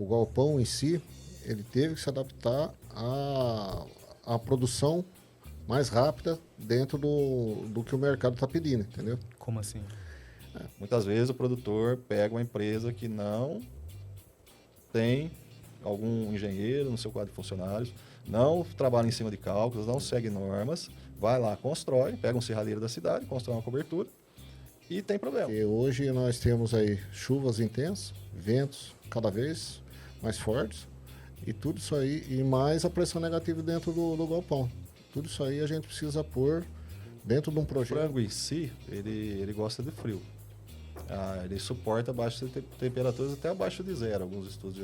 O galpão em si, ele teve que se adaptar à produção mais rápida dentro do que o mercado está pedindo, entendeu? Como assim? Muitas vezes o produtor pega uma empresa que não tem algum engenheiro no seu quadro de funcionários, não trabalha em cima de cálculos, não segue normas, vai lá, constrói, pega um serralheiro da cidade, constrói uma cobertura e tem problema. E hoje nós temos aí chuvas intensas, ventos cada vez mais fortes, e tudo isso aí, e mais a pressão negativa dentro do galpão. Tudo isso aí a gente precisa pôr dentro de um O projeto. frango em si, ele gosta de frio. Ele suporta baixas temperaturas até abaixo de zero, alguns estudos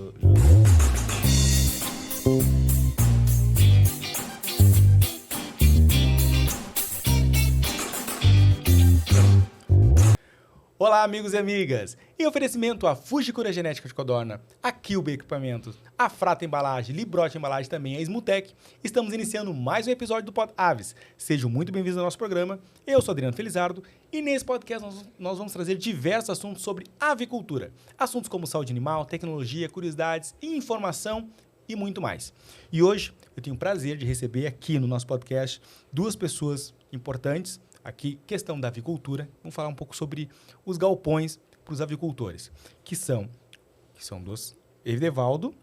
Olá, amigos e amigas! Em oferecimento a Fujikura Genética de Codorna, a Kilber Equipamentos, a Frata Embalagem, Librote Embalagem também, a Smutec, estamos iniciando mais um episódio do Pod Aves. Sejam muito bem-vindos ao nosso programa. Eu sou Adriano Felizardo e nesse podcast nós vamos trazer diversos assuntos sobre avicultura. Assuntos como saúde animal, tecnologia, curiosidades, informação e muito mais. E hoje eu tenho o prazer de receber aqui no nosso podcast duas pessoas importantes. Aqui, questão da avicultura, vamos falar um pouco sobre os galpões para os avicultores, que são dos Edevaldo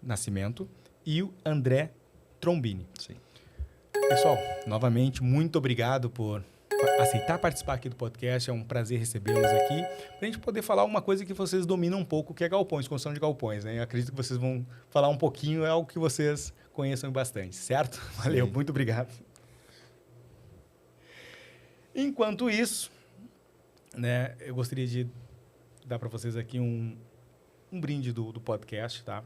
Nascimento e o André Trombini. Sim. Pessoal, novamente, muito obrigado por aceitar participar aqui do podcast, é um prazer recebê-los aqui, para a gente poder falar uma coisa que vocês dominam um pouco, que é galpões, construção de galpões, né? Eu acredito que vocês vão falar um pouquinho, é algo que vocês conheçam bastante, certo? Valeu, muito obrigado. Enquanto isso, né, eu gostaria de dar para vocês aqui um brinde do podcast, tá?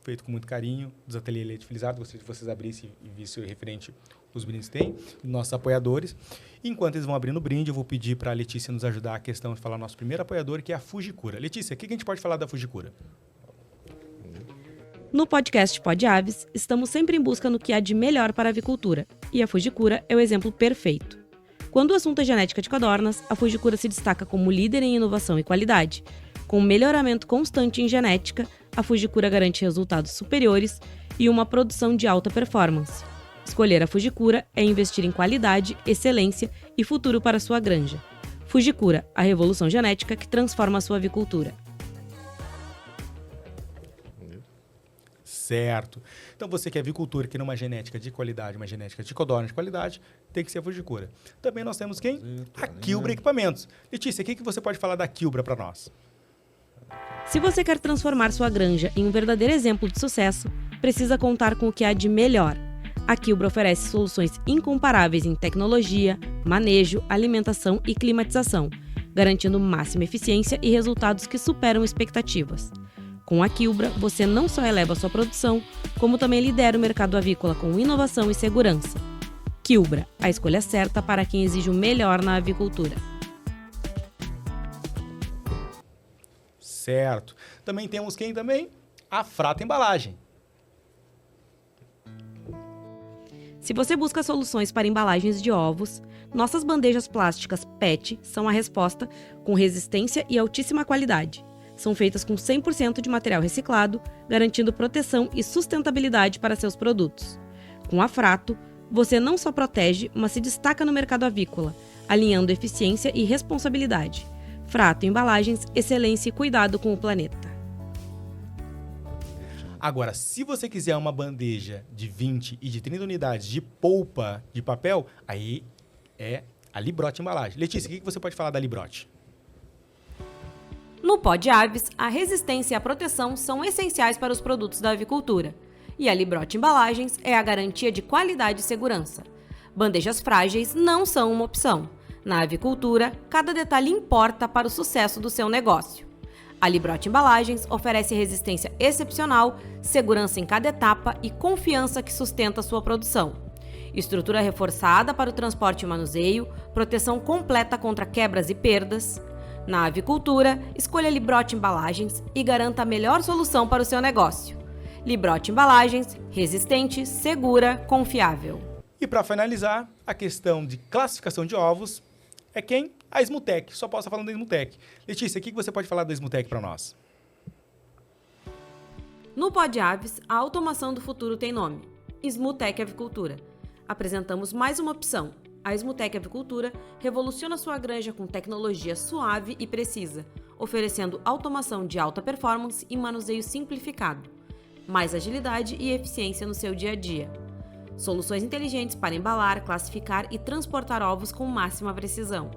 Feito com muito carinho, dos Ateliê Leite Felizardo. Gostaria que vocês abrissem e vissem referente os brindes que tem, nossos apoiadores. Enquanto eles vão abrindo o brinde, eu vou pedir para a Letícia nos ajudar a questão de falar nosso primeiro apoiador, que é a Fujikura. Letícia, o que a gente pode falar da Fujikura? No podcast Pod Aves, estamos sempre em busca no que há de melhor para a avicultura, e a Fujikura é o exemplo perfeito. Quando o assunto é genética de codornas, a Fujikura se destaca como líder em inovação e qualidade. Com melhoramento constante em genética, a Fujikura garante resultados superiores e uma produção de alta performance. Escolher a Fujikura é investir em qualidade, excelência e futuro para sua granja. Fujikura, a revolução genética que transforma a sua avicultura. Certo. Então, você que é avicultor, que não uma genética de qualidade, uma genética de codorna de qualidade, tem que ser a Fujikura. Também nós temos quem? A Kilber Equipamentos. Letícia, o que você pode falar da Kilber para nós? Se você quer transformar sua granja em um verdadeiro exemplo de sucesso, precisa contar com o que há de melhor. A Kilber oferece soluções incomparáveis em tecnologia, manejo, alimentação e climatização, garantindo máxima eficiência e resultados que superam expectativas. Com a Kilber, você não só eleva sua produção, como também lidera o mercado avícola com inovação e segurança. Kilber, a escolha certa para quem exige o melhor na avicultura. Certo. Também temos quem também? A Frata Embalagem. Se você busca soluções para embalagens de ovos, nossas bandejas plásticas PET são a resposta, com resistência e altíssima qualidade. São feitas com 100% de material reciclado, garantindo proteção e sustentabilidade para seus produtos. Com a Frato, você não só protege, mas se destaca no mercado avícola, alinhando eficiência e responsabilidade. Frato Embalagens, excelência e cuidado com o planeta. Agora, se você quiser uma bandeja de 20 e de 30 unidades de polpa de papel, aí é a Librote Embalagem. Letícia, o que você pode falar da Librote? No Pod Aves, a resistência e a proteção são essenciais para os produtos da avicultura. E a Librote Embalagens é a garantia de qualidade e segurança. Bandejas frágeis não são uma opção. Na avicultura, cada detalhe importa para o sucesso do seu negócio. A Librote Embalagens oferece resistência excepcional, segurança em cada etapa e confiança que sustenta sua produção. Estrutura reforçada para o transporte e manuseio, proteção completa contra quebras e perdas. Na avicultura, escolha Librote Embalagens e garanta a melhor solução para o seu negócio. Librote Embalagens, resistente, segura, confiável. E para finalizar, a questão de classificação de ovos é quem? A Smutec. Só posso estar falando da Smutec. Letícia, o que você pode falar da Smutec para nós? No Pod Aves, a automação do futuro tem nome: Smutec Avicultura. Apresentamos mais uma opção. A Smutec Avicultura revoluciona sua granja com tecnologia suave e precisa, oferecendo automação de alta performance e manuseio simplificado, mais agilidade e eficiência no seu dia a dia. Soluções inteligentes para embalar, classificar e transportar ovos com máxima precisão.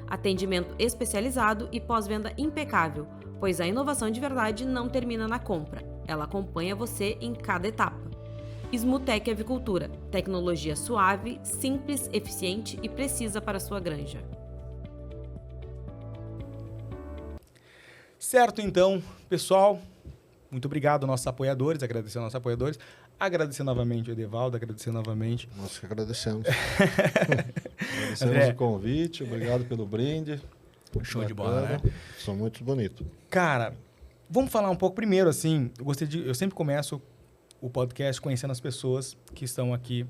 Atendimento especializado e pós-venda impecável, pois a inovação de verdade não termina na compra. Ela acompanha você em cada etapa. Smutec Avicultura. Tecnologia suave, simples, eficiente e precisa para a sua granja. Certo, então, pessoal, muito obrigado aos nossos apoiadores, agradecer aos nossos apoiadores, agradecer novamente o Edevaldo, agradecer novamente. Nós que agradecemos. Agradecemos André. o convite, obrigado pelo brinde. Show de Bacana. bola, né? São muito bonitos. Cara, vamos falar um pouco primeiro, assim, eu sempre começo o podcast conhecendo as pessoas que estão aqui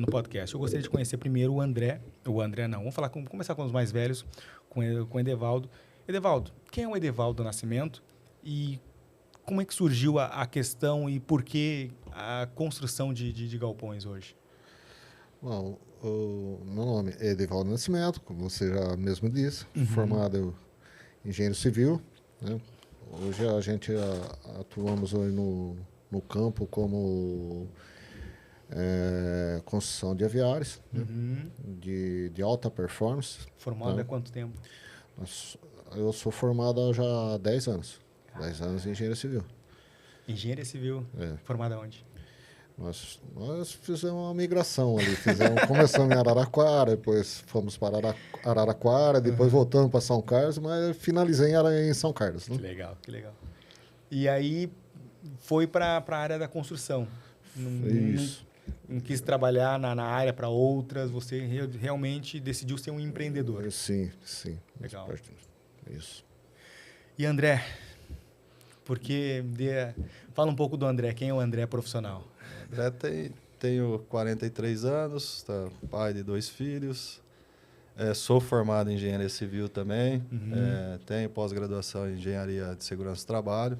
no podcast. Eu gostaria de conhecer primeiro o André não, vamos começar com os mais velhos, com o Edevaldo. Edevaldo, quem é o Edevaldo Nascimento e como é que surgiu a questão e por que a construção de galpões hoje? Bom, o meu nome é Edevaldo Nascimento, como você já mesmo disse, formado em engenheiro civil, né? Hoje a gente atuamos aí no campo como construção de aviários, né? de alta performance. Formado há quanto tempo? Eu sou formado há já 10 anos. 10 anos em engenharia civil. Engenharia civil. Formado aonde? Nós fizemos uma migração ali. Começamos em Araraquara, depois fomos para Araraquara, depois voltamos para São Carlos, mas finalizei em São Carlos. Né? Que legal. E aí foi para a área da construção. Isso. Não quis trabalhar na área para outras, você realmente decidiu ser um empreendedor. Sim. Legal. Isso. E André, fala um pouco do André, quem é o André profissional? André tenho 43 anos, pai de 2 filhos, sou formado em engenharia civil também, tenho pós-graduação em engenharia de segurança do trabalho.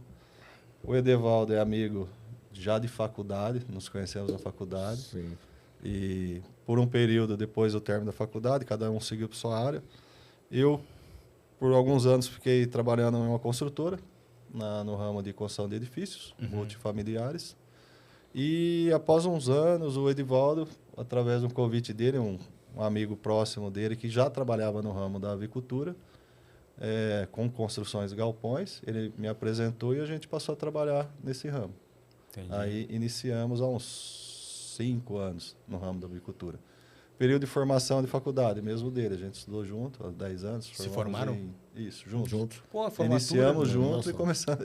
O Edevaldo é amigo já de faculdade, nos conhecemos na faculdade. Sim. E por um período depois do término da faculdade, cada um seguiu para sua área. Eu, por alguns anos, fiquei trabalhando em uma construtora, no ramo de construção de edifícios multifamiliares. E após uns anos, o Edevaldo, através de um convite dele, um amigo próximo dele, que já trabalhava no ramo da avicultura, com construções de galpões, ele me apresentou e a gente passou a trabalhar nesse ramo. Entendi. Aí iniciamos há uns 5 anos no ramo da avicultura. Período de formação de faculdade, mesmo dele. A gente estudou junto há 10 anos. Se formaram? Isso, juntos. Pô, a formatura, Iniciamos juntos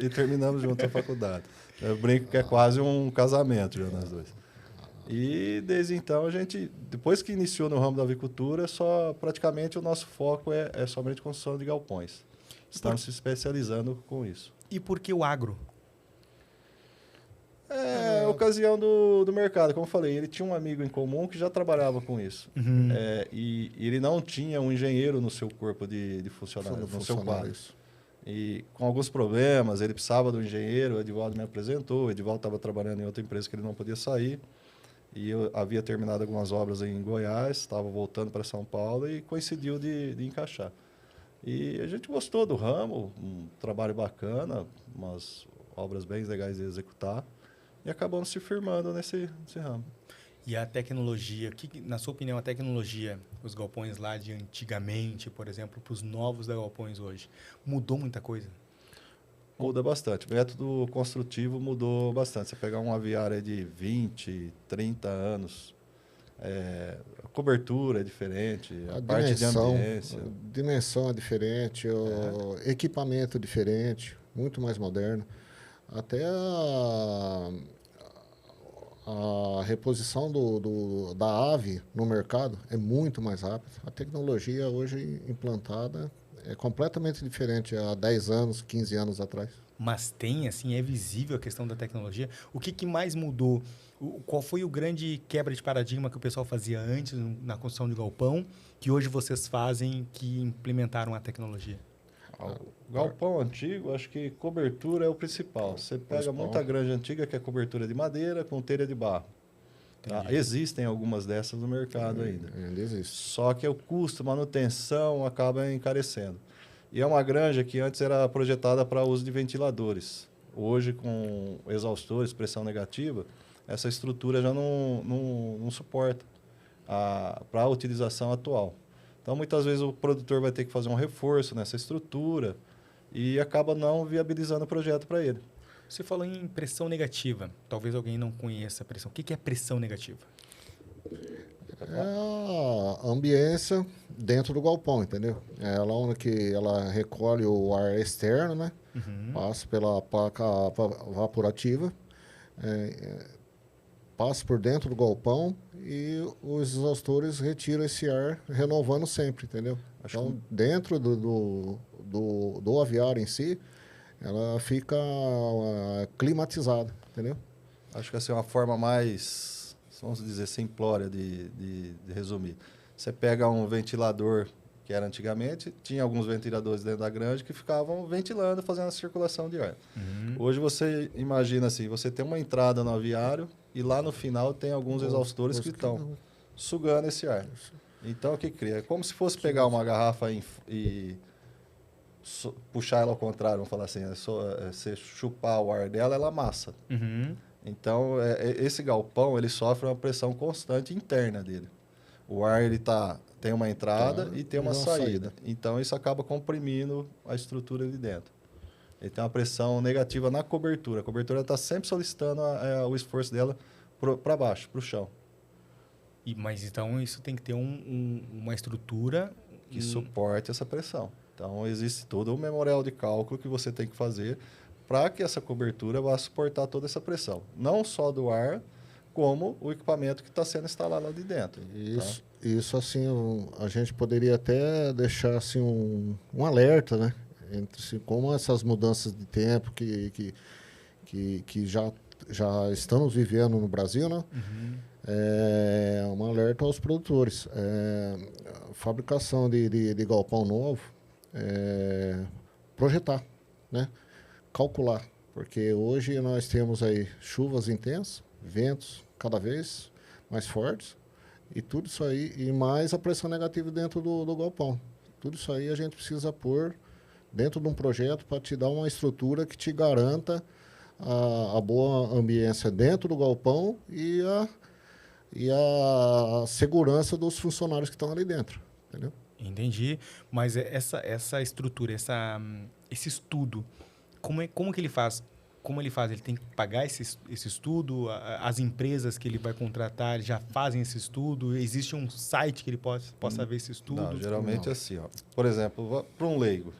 e terminamos juntos a faculdade. Eu brinco que é quase um casamento já nós dois. E desde então a gente, depois que iniciou no ramo da avicultura, praticamente o nosso foco é somente construção de galpões. Estamos se especializando com isso. E por que o agro? Ocasião do mercado, como eu falei, ele tinha um amigo em comum que já trabalhava com isso. E ele não tinha um engenheiro no seu corpo de funcionários, no seu quadro. E com alguns problemas, ele precisava do engenheiro, o Edevaldo me apresentou, o Edevaldo estava trabalhando em outra empresa que ele não podia sair, e eu havia terminado algumas obras em Goiás, estava voltando para São Paulo e coincidiu de encaixar. E a gente gostou do ramo, um trabalho bacana, umas obras bem legais de executar, e acabamos se firmando nesse ramo. E a tecnologia, na sua opinião, a tecnologia, os galpões lá de antigamente, por exemplo, para os novos galpões hoje, mudou muita coisa? Muda bastante. O método construtivo mudou bastante. Você pegar um aviário de 20, 30 anos, a cobertura é diferente, a parte de ambiência. A dimensão é diferente, o equipamento é diferente, muito mais moderno. Até a reposição da ave no mercado é muito mais rápida. A tecnologia hoje implantada é completamente diferente há 10 anos, 15 anos atrás. Mas tem, assim, é visível a questão da tecnologia. O que mais mudou? Qual foi o grande quebra de paradigma que o pessoal fazia antes na construção de galpão, que hoje vocês fazem, que implementaram a tecnologia? Galpão antigo, acho que cobertura é o principal. Você pega muita granja antiga que é cobertura de madeira com telha de barro. Tá? Existem algumas dessas no mercado ainda. Ainda existe. Só que o custo, manutenção acaba encarecendo. E é uma granja que antes era projetada para uso de ventiladores. Hoje, com exaustores, pressão negativa, essa estrutura já não suporta para a utilização atual. Então, muitas vezes, o produtor vai ter que fazer um reforço nessa estrutura e acaba não viabilizando o projeto para ele. Você falou em pressão negativa. Talvez alguém não conheça a pressão. O que é pressão negativa? É a ambiência dentro do galpão, entendeu? É ela onde que ela recolhe o ar externo, né? Passa pela placa vaporativa, passa por dentro do galpão e os exaustores retiram esse ar, renovando sempre, entendeu? Então, dentro do aviário em si, ela fica climatizada, entendeu? Acho que essa é uma forma mais, vamos dizer, simplória de resumir. Você pega um ventilador, que era antigamente, tinha alguns ventiladores dentro da granja que ficavam ventilando, fazendo a circulação de ar. Hoje você imagina assim, você tem uma entrada no aviário e lá no final tem alguns exaustores que estão sugando esse ar. Então, o que cria? É como se fosse pegar uma garrafa e puxar ela ao contrário, vamos falar assim, você chupar o ar dela, ela amassa. Então, esse galpão, ele sofre uma pressão constante interna dele. O ar, ele tem uma entrada e tem uma saída. Então, isso acaba comprimindo a estrutura ali dentro. Ele tem uma pressão negativa na cobertura. A cobertura está sempre solicitando o esforço dela para baixo, para o chão. Mas então isso tem que ter uma estrutura que suporte essa pressão. Então, existe todo o memorial de cálculo que você tem que fazer para que essa cobertura vá suportar toda essa pressão. Não só do ar, como o equipamento que está sendo instalado lá de dentro. Isso assim, a gente poderia até deixar assim, um alerta, né? Entre assim, como essas mudanças de tempo que já estamos vivendo no Brasil, né? Um alerta aos produtores. A fabricação de galpão novo, projetar, né? Calcular, porque hoje nós temos aí chuvas intensas, ventos cada vez mais fortes, e tudo isso aí, e mais a pressão negativa dentro do galpão. Tudo isso aí a gente precisa pôr dentro de um projeto para te dar uma estrutura que te garanta a boa ambiência dentro do galpão e a segurança dos funcionários que estão ali dentro, entendeu? Entendi, mas essa estrutura, esse estudo, como que ele faz? Como ele faz? Ele tem que pagar esse estudo? As empresas que ele vai contratar já fazem esse estudo? Existe um site que ele possa ver esse estudo? Não, geralmente é assim. Ó. Por exemplo, para um leigo,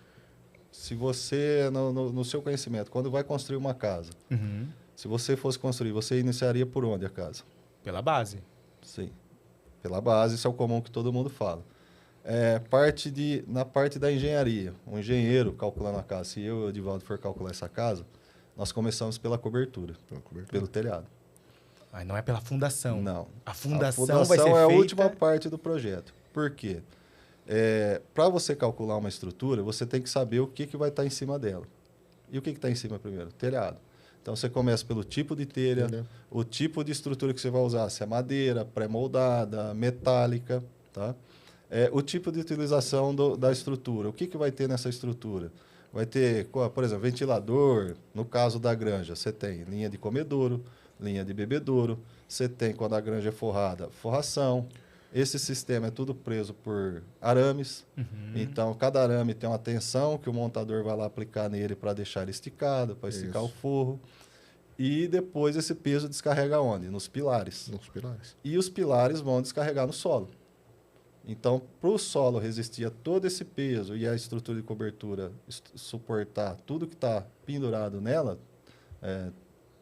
se você, no seu conhecimento, quando vai construir uma casa, se você fosse construir, você iniciaria por onde a casa? Pela base. Sim, pela base, isso é o comum que todo mundo fala. Na parte da engenharia, um engenheiro calculando a casa, se eu e o Edivaldo for calcular essa casa, nós começamos pela cobertura, pelo telhado. Mas não é pela fundação. Não. A fundação é vai ser feita... a última parte do projeto. Por quê? Para você calcular uma estrutura, você tem que saber o que vai estar em cima dela. E o que está em cima primeiro? Telhado. Então, você começa pelo tipo de telha, o tipo de estrutura que você vai usar, se é madeira, pré-moldada, metálica, tá? O tipo de utilização da estrutura, o que vai ter nessa estrutura? Vai ter, por exemplo, ventilador, no caso da granja, você tem linha de comedouro, linha de bebedouro, você tem, quando a granja é forrada, forração. Esse sistema é tudo preso por arames, então cada arame tem uma tensão que o montador vai lá aplicar nele para deixar ele esticado, para esticar o forro. E depois esse peso descarrega onde? Nos pilares. Nos pilares. E os pilares vão descarregar no solo. Então, para o solo resistir a todo esse peso e a estrutura de cobertura suportar tudo que está pendurado nela,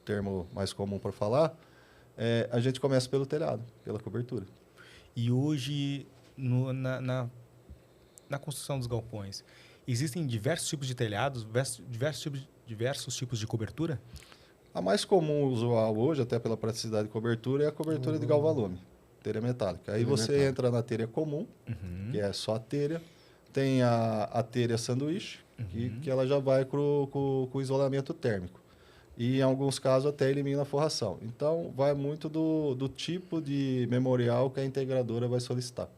termo mais comum para falar, a gente começa pelo telhado, pela cobertura. E hoje, na construção dos galpões, existem diversos tipos de telhados, diversos tipos de cobertura? A mais comum usual hoje, até pela praticidade de cobertura, é a cobertura de galvalume. Telha metálica. Aí entra na telha comum, que é só a telha. Tem a telha sanduíche, que ela já vai com o isolamento térmico. E, em alguns casos, até elimina a forração. Então, vai muito do tipo de memorial que a integradora vai solicitar.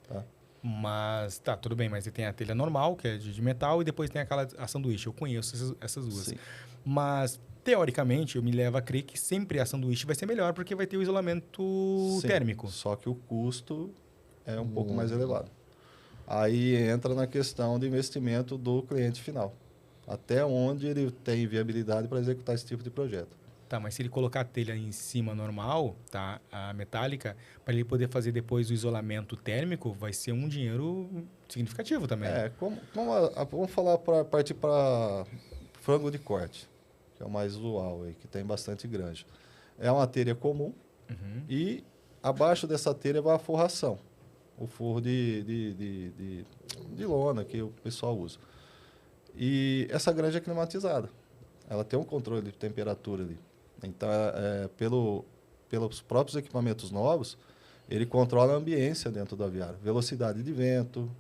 Tá? Mas, tá, tudo bem, mas você tem a telha normal, que é de metal, e depois tem a sanduíche. Eu conheço essas duas. Sim. Mas, teoricamente, eu me levo a crer que sempre a sanduíche vai ser melhor, porque vai ter o isolamento Sim, térmico. só que o custo é um pouco mais elevado. Aí entra na questão de investimento do cliente final. Até onde ele tem viabilidade para executar esse tipo de projeto. Tá, mas se ele colocar a telha em cima normal, tá, a metálica, para ele poder fazer depois o isolamento térmico, vai ser um dinheiro significativo também. Vamos falar para partir para frango de corte, que é o mais usual aí, que tem bastante granja. É uma telha comum e abaixo dessa telha vai a forração, o forro de lona que o pessoal usa. E essa granja é climatizada, ela tem um controle de temperatura ali. Então, pelos próprios equipamentos novos, ele controla a ambiência dentro do aviário, velocidade de vento,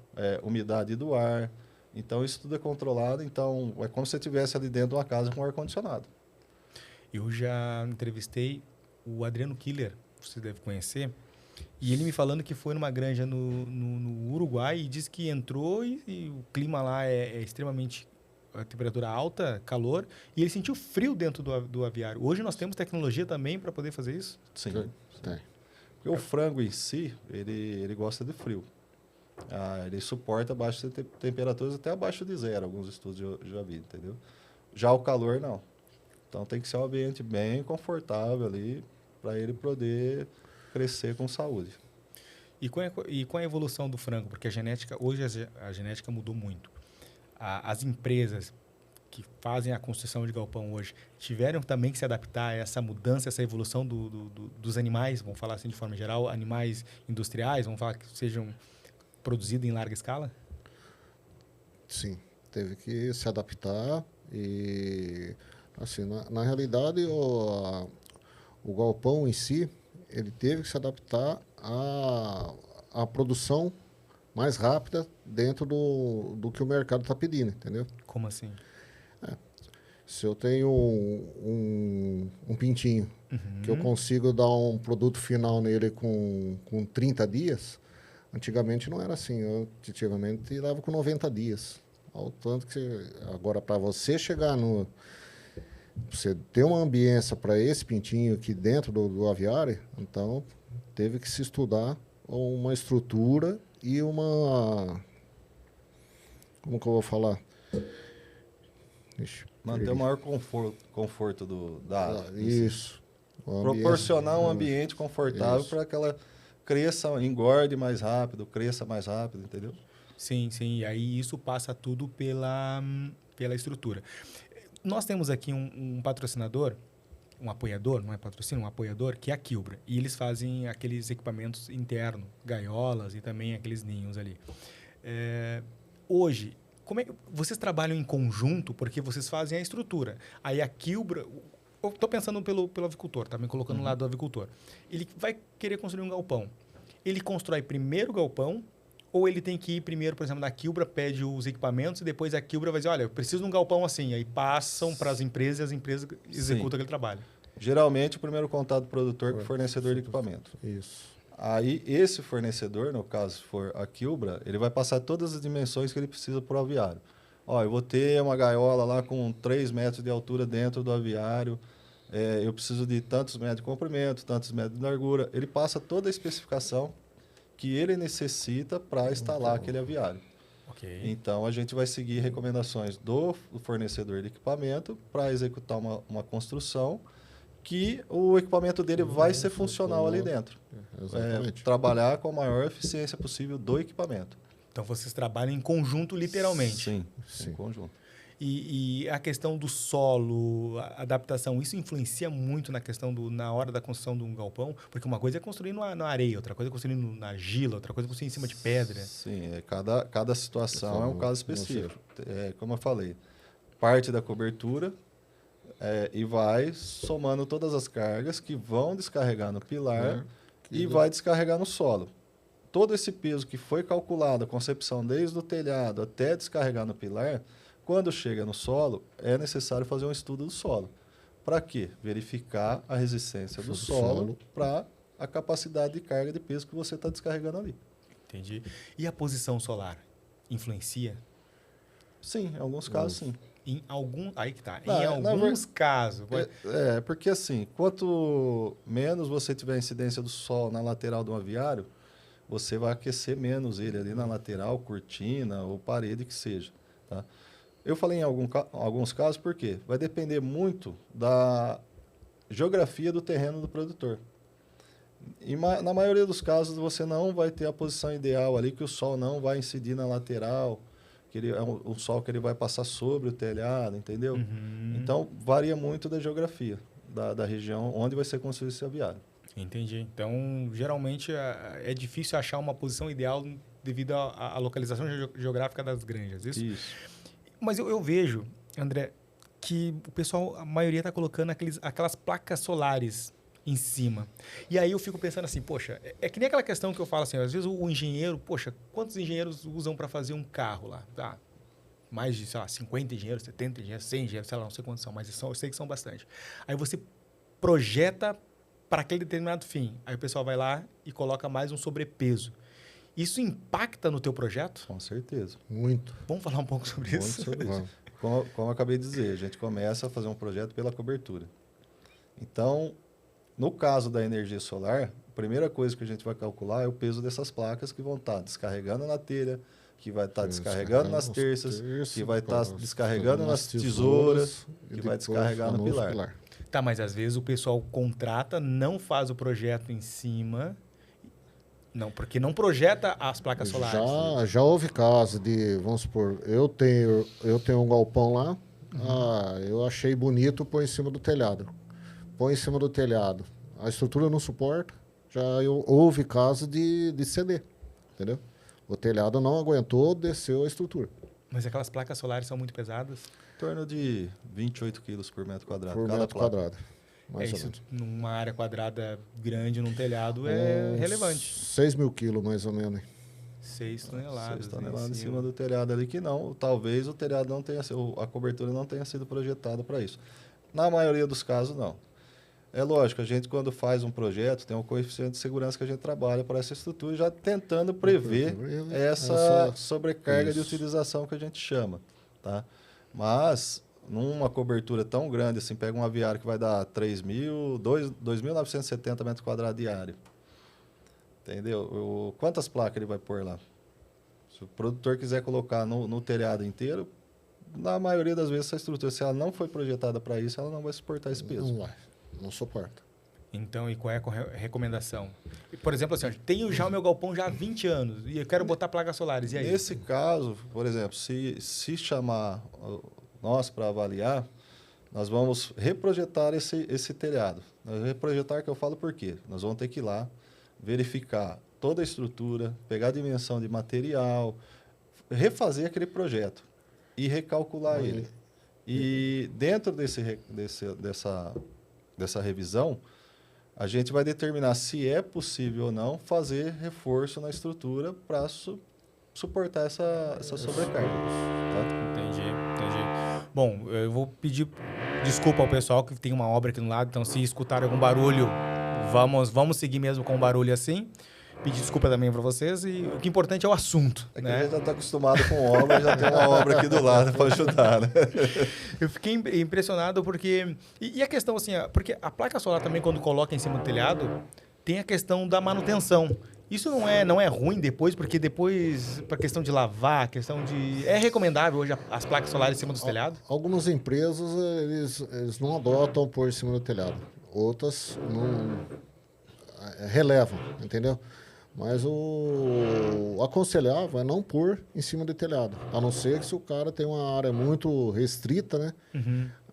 umidade do ar. Então, isso tudo é controlado. Então, é como se você estivesse ali dentro de uma casa com ar-condicionado. Eu já entrevistei o Adriano Killer, você deve conhecer, e ele me falando que foi numa granja no Uruguai e disse que entrou e o clima lá é extremamente... a temperatura alta, calor, e ele sentiu frio dentro do aviário. Hoje nós temos tecnologia também para poder fazer isso? Sim. Tem. Porque o frango em si, ele gosta de frio. Ele suporta baixas temperaturas até abaixo de zero, alguns estudos eu já vi, entendeu? Já o calor, não. Então, tem que ser um ambiente bem confortável ali para ele poder crescer com saúde. E com a evolução do frango? Porque hoje a genética mudou muito. As empresas que fazem a construção de galpão hoje tiveram também que se adaptar a essa mudança, essa evolução dos animais, vamos falar assim de forma geral, animais industriais, vamos falar que sejam produzidos em larga escala? Sim, teve que se adaptar e, assim, na realidade, o galpão em si, ele teve que se adaptar à produção mais rápida dentro do que o mercado está pedindo, entendeu? Como assim? Se eu tenho um pintinho que eu consigo dar um produto final nele com 30 dias, antigamente não era assim. Antigamente dava com 90 dias. Ao tanto que agora, para você chegar você ter uma ambiência para esse pintinho aqui dentro do aviário, então teve que se estudar uma estrutura e uma... Como que eu vou falar? Manter o maior conforto da ave. Isso. Proporcionar um ambiente confortável para que ela cresça, engorde mais rápido, cresça mais rápido, entendeu? Sim, sim. E aí isso passa tudo pela estrutura. Nós temos aqui um patrocinador, um apoiador, não é patrocínio, um apoiador, que é a Kilbra. E eles fazem aqueles equipamentos internos, gaiolas e também aqueles ninhos ali. Hoje, vocês trabalham em conjunto porque vocês fazem a estrutura. Aí a Kilbra... Eu estou pensando pelo avicultor, tá me colocando no lado do avicultor. Ele vai querer construir um galpão. Ele constrói primeiro o galpão ou ele tem que ir primeiro, por exemplo, na Kilbra, pede os equipamentos e depois a Kilbra vai dizer, olha, eu preciso de um galpão assim. Aí passam para as empresas e as empresas executam aquele trabalho. Geralmente, o primeiro contato do produtor com o fornecedor de equipamento. Isso. Aí, esse fornecedor, no caso, se for a Kilbra, ele vai passar todas as dimensões que ele precisa para o aviário. Ó, eu vou ter uma gaiola lá com 3 metros de altura dentro do aviário, eu preciso de tantos metros de comprimento, tantos metros de largura. Ele passa toda a especificação que ele necessita para instalar aquele aviário. Okay. Então, a gente vai seguir recomendações do fornecedor de equipamento para executar uma construção que o equipamento dele vai ser funcional ali dentro. Exatamente. Trabalhar com a maior eficiência possível do equipamento. Então, vocês trabalham em conjunto, literalmente. Sim, Sim. em conjunto. E a questão do solo, a adaptação, isso influencia muito na hora da construção de um galpão? Porque uma coisa é construir na areia, outra coisa é construir na argila, outra coisa é construir em cima de pedra. Sim, cada situação é um caso específico. Como eu falei, parte da cobertura e vai somando todas as cargas que vão descarregar no pilar e vai descarregar no solo. Todo esse peso que foi calculado, a concepção desde o telhado até descarregar no pilar, quando chega no solo, é necessário fazer um estudo do solo. Para quê? Verificar a resistência do solo para a capacidade de carga de peso que você está descarregando ali. Entendi. E a posição solar influencia? Sim, em alguns casos, sim. Aí que tá. Não, em alguns casos. Porque assim, quanto menos você tiver a incidência do sol na lateral do aviário, você vai aquecer menos ele ali na lateral, cortina ou parede que seja. Tá? Eu falei em alguns casos porque vai depender muito da geografia do terreno do produtor. E na maioria dos casos você não vai ter a posição ideal ali, que o sol não vai incidir na lateral, que ele é um sol que ele vai passar sobre o telhado, entendeu? Então varia muito da geografia da região onde vai ser construído esse aviário. Entendi. Então, geralmente é difícil achar uma posição ideal devido à localização geográfica das granjas, isso? Mas eu vejo, André, que o pessoal, a maioria está colocando aquelas placas solares em cima. E aí eu fico pensando assim, poxa, é que nem aquela questão que eu falo assim, às vezes o engenheiro, poxa, quantos engenheiros usam para fazer um carro lá? Tá? Mais de, sei lá, 50 engenheiros, 70 engenheiros, 100 engenheiros, sei lá, não sei quantos são, mas eu sei que são bastante. Aí você projeta para aquele determinado fim. Aí o pessoal vai lá e coloca mais um sobrepeso. Isso impacta no teu projeto? Com certeza. Muito. Vamos falar um pouco sobre isso? Muito sobre isso. Como eu acabei de dizer, a gente começa a fazer um projeto pela cobertura. Então, no caso da energia solar, a primeira coisa que a gente vai calcular é o peso dessas placas que vão estar descarregando na telha, que vai estar descarregando nas terças, que vai estar descarregando nas tesouras, que vai descarregar no pilar. Tá, mas às vezes o pessoal contrata, não faz o projeto em cima, não, porque não projeta as placas solares. Já houve caso de, vamos supor, eu tenho um galpão lá, eu achei bonito pôr em cima do telhado. Põe em cima do telhado. A estrutura não suporta, houve caso de ceder, entendeu? O telhado não aguentou, desceu a estrutura. Mas aquelas placas solares são muito pesadas? Em torno de 28 quilos por metro quadrado. Por metro quadrado. Isso, numa área quadrada grande, num telhado, é relevante. 6 mil quilos, mais ou menos. 6 toneladas. 6 toneladas em cima do telhado ali, que não, talvez o telhado não tenha, a cobertura não tenha sido projetada para isso. Na maioria dos casos, não. É lógico, a gente quando faz um projeto, tem um coeficiente de segurança que a gente trabalha para essa estrutura, já tentando prever essa sobrecarga de utilização que a gente chama. Tá? Mas, numa cobertura tão grande, assim, pega um aviário que vai dar 2.970 metros quadrados diário. Entendeu? Quantas placas ele vai pôr lá? Se o produtor quiser colocar no telhado inteiro, na maioria das vezes essa estrutura, se ela não foi projetada para isso, ela não vai suportar esse peso. Não vai. Não suporta. Então, e qual é a recomendação? Por exemplo, assim, tenho já o meu galpão já há 20 anos e eu quero botar placas solares, e aí? Nesse caso, por exemplo, se chamar nós para avaliar, nós vamos reprojetar esse telhado. Reprojetar que eu falo por quê? Nós vamos ter que ir lá, verificar toda a estrutura, pegar a dimensão de material, refazer aquele projeto e recalcular ele. E dentro dessa revisão, a gente vai determinar se é possível ou não fazer reforço na estrutura para suportar essa sobrecarga. Tá? Entendi. Bom, eu vou pedir desculpa ao pessoal que tem uma obra aqui no lado, então se escutar algum barulho, vamos seguir mesmo com o barulho assim. Pedir desculpa também para vocês e o que é importante é o assunto. É que né? a gente já está acostumado com obra, já tem uma obra aqui do lado para ajudar. Né? Eu fiquei impressionado porque... E a questão assim, porque a placa solar também quando coloca em cima do telhado, tem a questão da manutenção. Isso não é ruim depois, porque depois, para questão de lavar, questão de... É recomendável hoje as placas solares em cima dos telhados? Algumas empresas, eles não adotam pôr em cima do telhado. Outras não relevam, entendeu? Mas o aconselhável é não pôr em cima do telhado. A não ser que se o cara tem uma área muito restrita, né?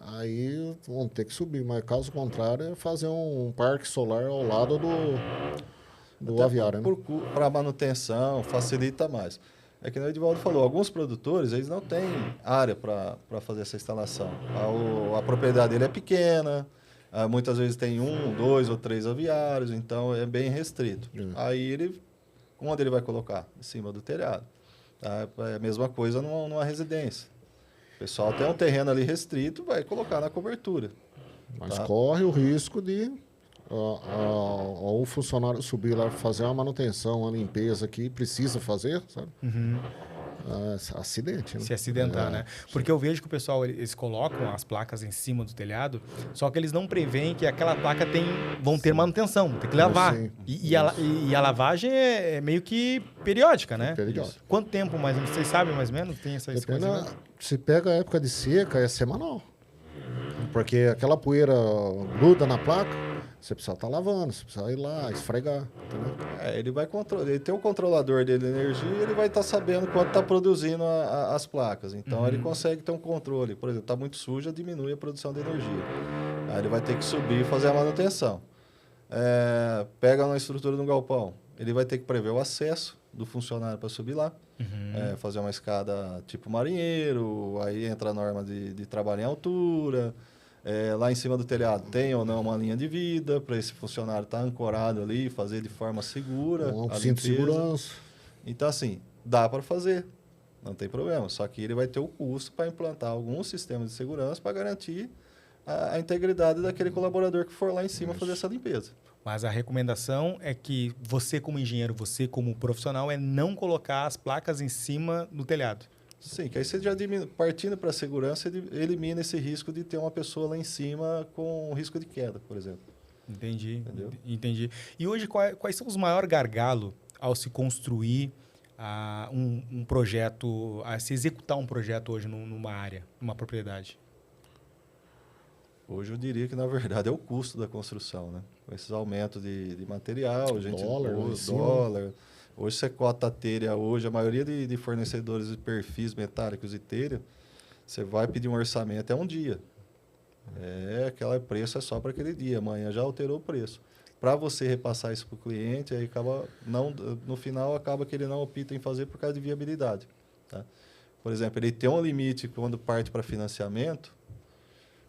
Aí vão ter que subir. Mas caso contrário, é fazer um parque solar ao lado do aviário. Né? Para manutenção, facilita mais. É que o Edivaldo falou, alguns produtores eles não têm área para fazer essa instalação. A propriedade dele é pequena, muitas vezes tem 1, 2 ou 3 aviários, então é bem restrito. Aí onde ele vai colocar? Em cima do telhado. Tá? É a mesma coisa numa residência. O pessoal tem um terreno ali restrito, vai colocar na cobertura. Mas Tá. corre o risco de o funcionário subir lá, fazer uma manutenção, uma limpeza que precisa fazer, sabe? Acidente, né? Se acidentar, né? Porque eu vejo que o pessoal, eles colocam as placas em cima do telhado, só que eles não preveem que aquela placa vão ter manutenção, tem que lavar. Sim. E a lavagem é meio que periódica, né? Periódico. Quanto tempo mais ou menos? Vocês sabem mais ou menos? Tem essa Depende, coisa? se pega a época de seca, é semanal. Porque aquela poeira gruda na placa, você precisa estar lavando, você precisa ir lá, esfregar, entendeu? Ele vai controlar, ele tem um controlador dele de energia e ele vai estar sabendo quanto está produzindo as placas. Então ele consegue ter um controle. Por exemplo, está muito suja, diminui a produção de energia. Aí ele vai ter que subir e fazer a manutenção. Pega na estrutura do galpão, ele vai ter que prever o acesso do funcionário para subir lá, fazer uma escada tipo marinheiro, aí entra a norma de trabalho em altura. Lá em cima do telhado tem ou não uma linha de vida para esse funcionário estar ancorado ali, fazer de forma segura. Um a cinto de limpeza. segurança. Então, assim, dá para fazer, não tem problema. Só que ele vai ter o custo para implantar algum sistema de segurança para garantir a integridade daquele colaborador que for lá em cima fazer essa limpeza. Mas a recomendação é que você como engenheiro, você como profissional, é não colocar as placas em cima do telhado. Sim, que aí você já partindo para a segurança, ele elimina esse risco de ter uma pessoa lá em cima com risco de queda, por exemplo. Entendi. Entendeu? Entendi. E hoje, quais são os maiores gargalos ao se construir um projeto, a se executar um projeto hoje numa área, numa propriedade? Hoje eu diria que, na verdade, é o custo da construção, né? Com esses aumentos de material, dólar. Hoje você cota a telha, hoje a maioria de fornecedores de perfis metálicos e telha, você vai pedir um orçamento, é um dia. Aquele preço é só para aquele dia, amanhã já alterou o preço. Para você repassar isso para o cliente, aí no final acaba que ele não opta em fazer por causa de viabilidade. Tá? Por exemplo, ele tem um limite quando parte para financiamento.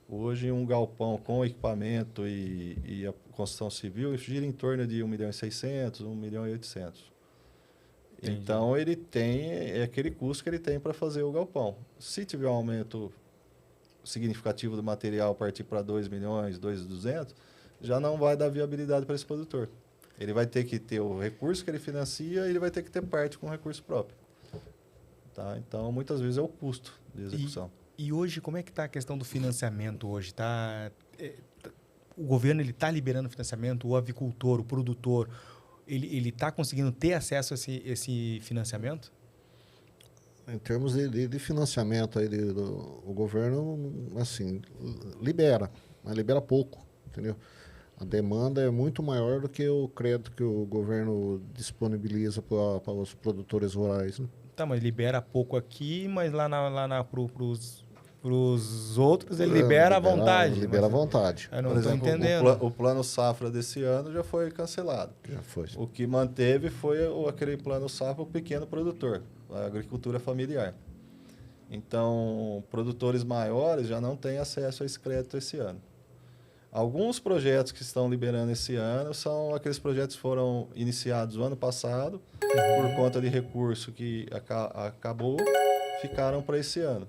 Hoje, um galpão com equipamento e a construção civil gira em torno de 1.600.000, 1.800.000. Então, ele tem aquele custo que ele tem para fazer o galpão. Se tiver um aumento significativo do material, partir para 2 milhões, 2.200.000, já não vai dar viabilidade para esse produtor. Ele vai ter que ter o recurso que ele financia e ele vai ter que ter parte com recurso próprio. Tá? Então, muitas vezes é o custo de execução. E hoje, como é que está a questão do financiamento hoje? O governo está liberando financiamento, o avicultor, o produtor, ele está conseguindo ter acesso a esse financiamento? Em termos de financiamento, aí o governo, assim, libera, mas libera pouco, entendeu? A demanda é muito maior do que o crédito que o governo disponibiliza para os produtores rurais, né? Tá, mas libera pouco aqui, mas lá para os outros ele libera à vontade. Libera à vontade. Eu não Por estou exemplo, entendendo. o plano safra desse ano já foi cancelado. Já foi. O que manteve foi aquele plano safra, o pequeno produtor, a agricultura familiar. Então, produtores maiores já não têm acesso a esse crédito esse ano. Alguns projetos que estão liberando esse ano são aqueles projetos que foram iniciados no ano passado, por conta de recurso que acabou, ficaram para esse ano.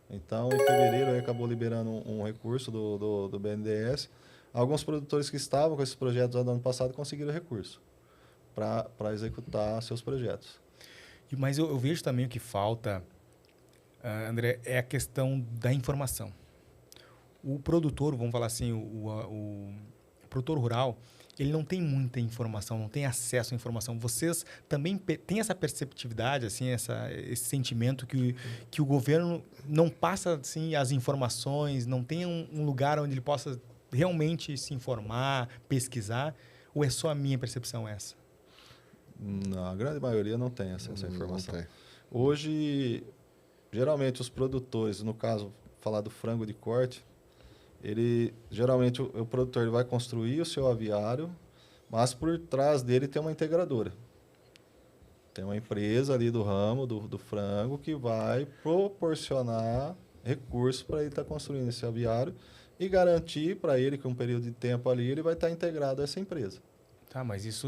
Então, em fevereiro, acabou liberando um recurso do BNDES. Alguns produtores que estavam com esses projetos no ano passado conseguiram recurso para executar seus projetos. Mas eu vejo também o que falta, André, é a questão da informação. O produtor, vamos falar assim, o produtor rural, ele não tem muita informação, não tem acesso à informação. Vocês também têm essa perceptividade, assim, esse sentimento que o governo não passa assim, as informações, não tem um lugar onde ele possa realmente se informar, pesquisar? Ou é só a minha percepção essa? Não, a grande maioria não tem acesso à informação. Não tem. Hoje, geralmente os produtores, no caso, falar do frango de corte, geralmente o produtor ele vai construir o seu aviário, mas por trás dele tem uma integradora. Tem uma empresa ali do ramo do frango que vai proporcionar recursos para ele estar construindo esse aviário e garantir para ele que um período de tempo ali ele vai estar integrado a essa empresa. Tá, mas isso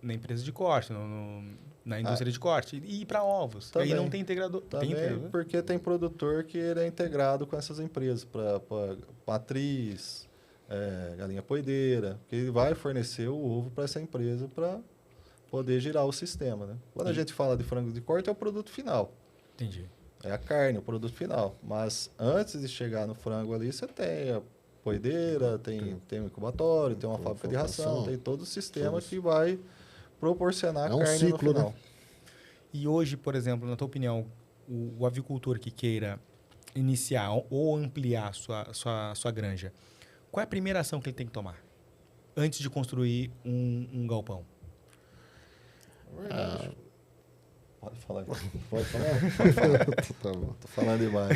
na empresa de corte, na indústria de corte e para ovos. Também. Aí não tem integrador. Também, Tem integrador? porque tem produtor que ele é integrado com essas empresas, para matriz, galinha poideira, que ele vai fornecer o ovo para essa empresa para poder girar o sistema. Né? Quando a gente fala de frango de corte, é o produto final. Entendi. É a carne, o produto final. Mas antes de chegar no frango ali, você tem a poideira, tem um incubatório, tem uma fábrica de ração, tem todo o sistema que vai proporcionar É um carne ciclo, no final. né? E hoje, por exemplo, na tua opinião, o avicultor que queira iniciar ou ampliar sua granja, qual é a primeira ação que ele tem que tomar antes de construir um galpão? Pode falar. Pode falar? Tá bom. Tô falando demais.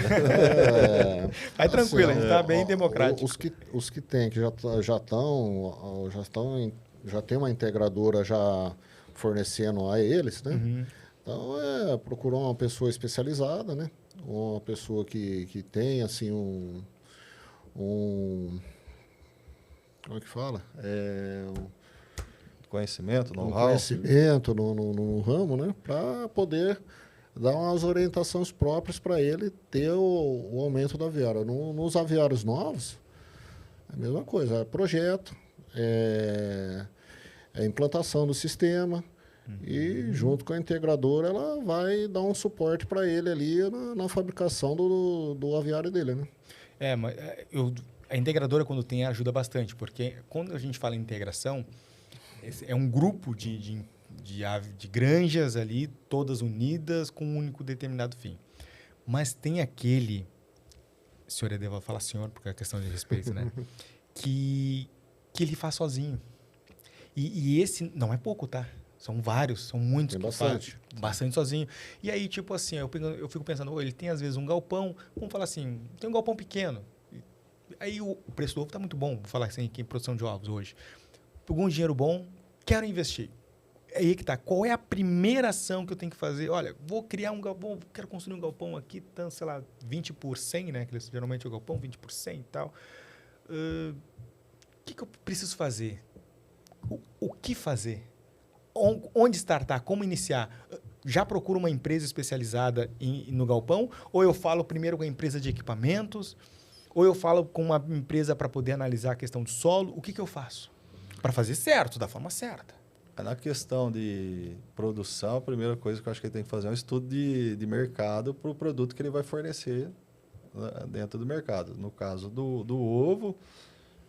Vai tranquilo, a gente está ó, bem democrático. Os que tem, que já tem uma integradora já fornecendo a eles, né? Uhum. Então, procurar uma pessoa especializada, né? Uma pessoa que tem, assim, como é que fala? Conhecimento, Um know-how. conhecimento no ramo, né? Para poder dar umas orientações próprias para ele ter o aumento da aviária. Nos aviários novos, é a mesma coisa. É projeto, é implantação do sistema. E junto com a integradora, ela vai dar um suporte para ele ali na fabricação do aviário dele, né? Mas a integradora, quando tem, ajuda bastante, porque quando a gente fala em integração, é um grupo de granjas ali, todas unidas com um único determinado fim. Mas tem aquele, senhor Ede, vou falar senhor, porque é questão de respeito, né? que ele faz sozinho. E esse não é pouco, tá? São vários, são muitos. Tem bastante. Bastante sozinho. E aí, tipo assim, eu fico pensando, ele tem às vezes um galpão, vamos falar assim, tem um galpão pequeno. Aí o preço do ovo está muito bom, vou falar assim, aqui em produção de ovos hoje. Pegou um dinheiro bom, quero investir. Aí que tá, qual é a primeira ação que eu tenho que fazer? Olha, vou criar um galpão, quero construir um galpão aqui, tanto, sei lá, 20 por 100, né? Que geralmente é o galpão, 20 por 100 e tal. O que eu preciso fazer? O que fazer? Onde startar? Como iniciar? Já procuro uma empresa especializada no galpão? Ou eu falo primeiro com a empresa de equipamentos? Ou eu falo com uma empresa para poder analisar a questão do solo? O que eu faço? Para fazer certo, da forma certa. Na questão de produção, a primeira coisa que eu acho que ele tem que fazer é um estudo de mercado para o produto que ele vai fornecer dentro do mercado. No caso do ovo,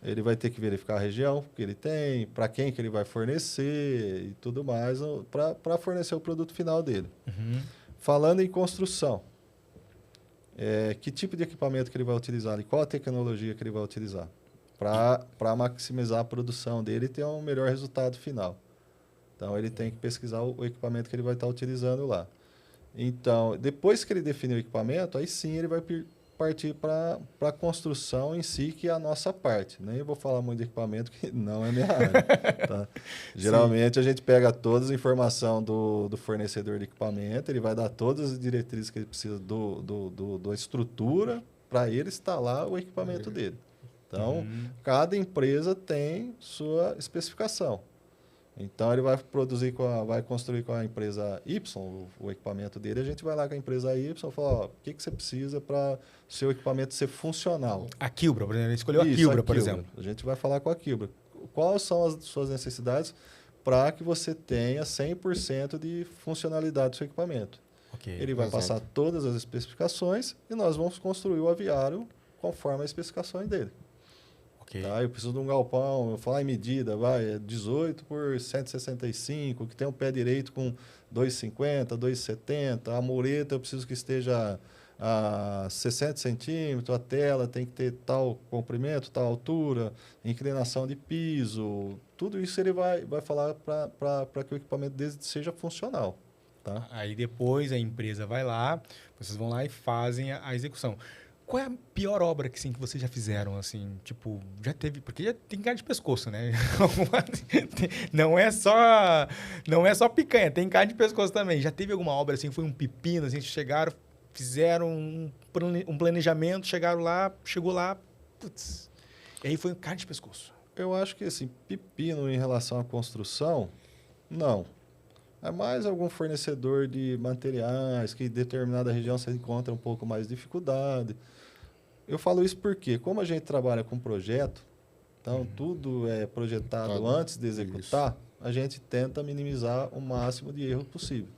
ele vai ter que verificar a região que ele tem, para quem que ele vai fornecer e tudo mais, para fornecer o produto final dele. Uhum. Falando em construção, que tipo de equipamento que ele vai utilizar e qual a tecnologia que ele vai utilizar para maximizar a produção dele e ter um melhor resultado final. Então, ele tem que pesquisar o equipamento que ele vai estar utilizando lá. Então, depois que ele definir o equipamento, aí sim ele vai partir para a construção em si, que é a nossa parte. Nem vou falar muito de equipamento, que não é minha área. Tá? Geralmente, a gente pega todas as informações do fornecedor de equipamento, ele vai dar todas as diretrizes que ele precisa da estrutura para ele instalar o equipamento dele. Então, cada empresa tem sua especificação. Então, ele vai vai construir com a empresa Y o equipamento dele. A gente vai lá com a empresa Y e fala, o que você precisa para o seu equipamento ser funcional. A Quilbra, por exemplo. Ele escolheu Isso, a Quilbra, por exemplo. A gente vai falar com a Quilbra. Quais são as suas necessidades para que você tenha 100% de funcionalidade do seu equipamento? Okay. Ele vai passar todas as especificações e nós vamos construir o aviário conforme as especificações dele. Okay. Tá, eu preciso de um galpão, eu falar em medida, é 18 por 165, que tem um pé direito com 2,50, 2,70, a mureta eu preciso que esteja a 60 centímetros, a tela tem que ter tal comprimento, tal altura, inclinação de piso, tudo isso ele vai falar para que o equipamento dele seja funcional. Tá? Aí depois a empresa vai lá, vocês vão lá e fazem a execução. Qual é a pior obra que vocês já fizeram, assim, tipo, já teve, porque já tem cara de pescoço, né? não é só picanha, tem cara de pescoço também. Já teve alguma obra, assim, foi um pepino, assim, chegaram, fizeram um planejamento, chegou lá, putz, e aí foi um cara de pescoço. Eu acho que, assim, pepino em relação à construção, não. É mais algum fornecedor de materiais que em determinada região você encontra um pouco mais de dificuldade. Eu falo isso porque, como a gente trabalha com projeto, então tudo é projetado antes de executar, a gente tenta minimizar o máximo de erro possível.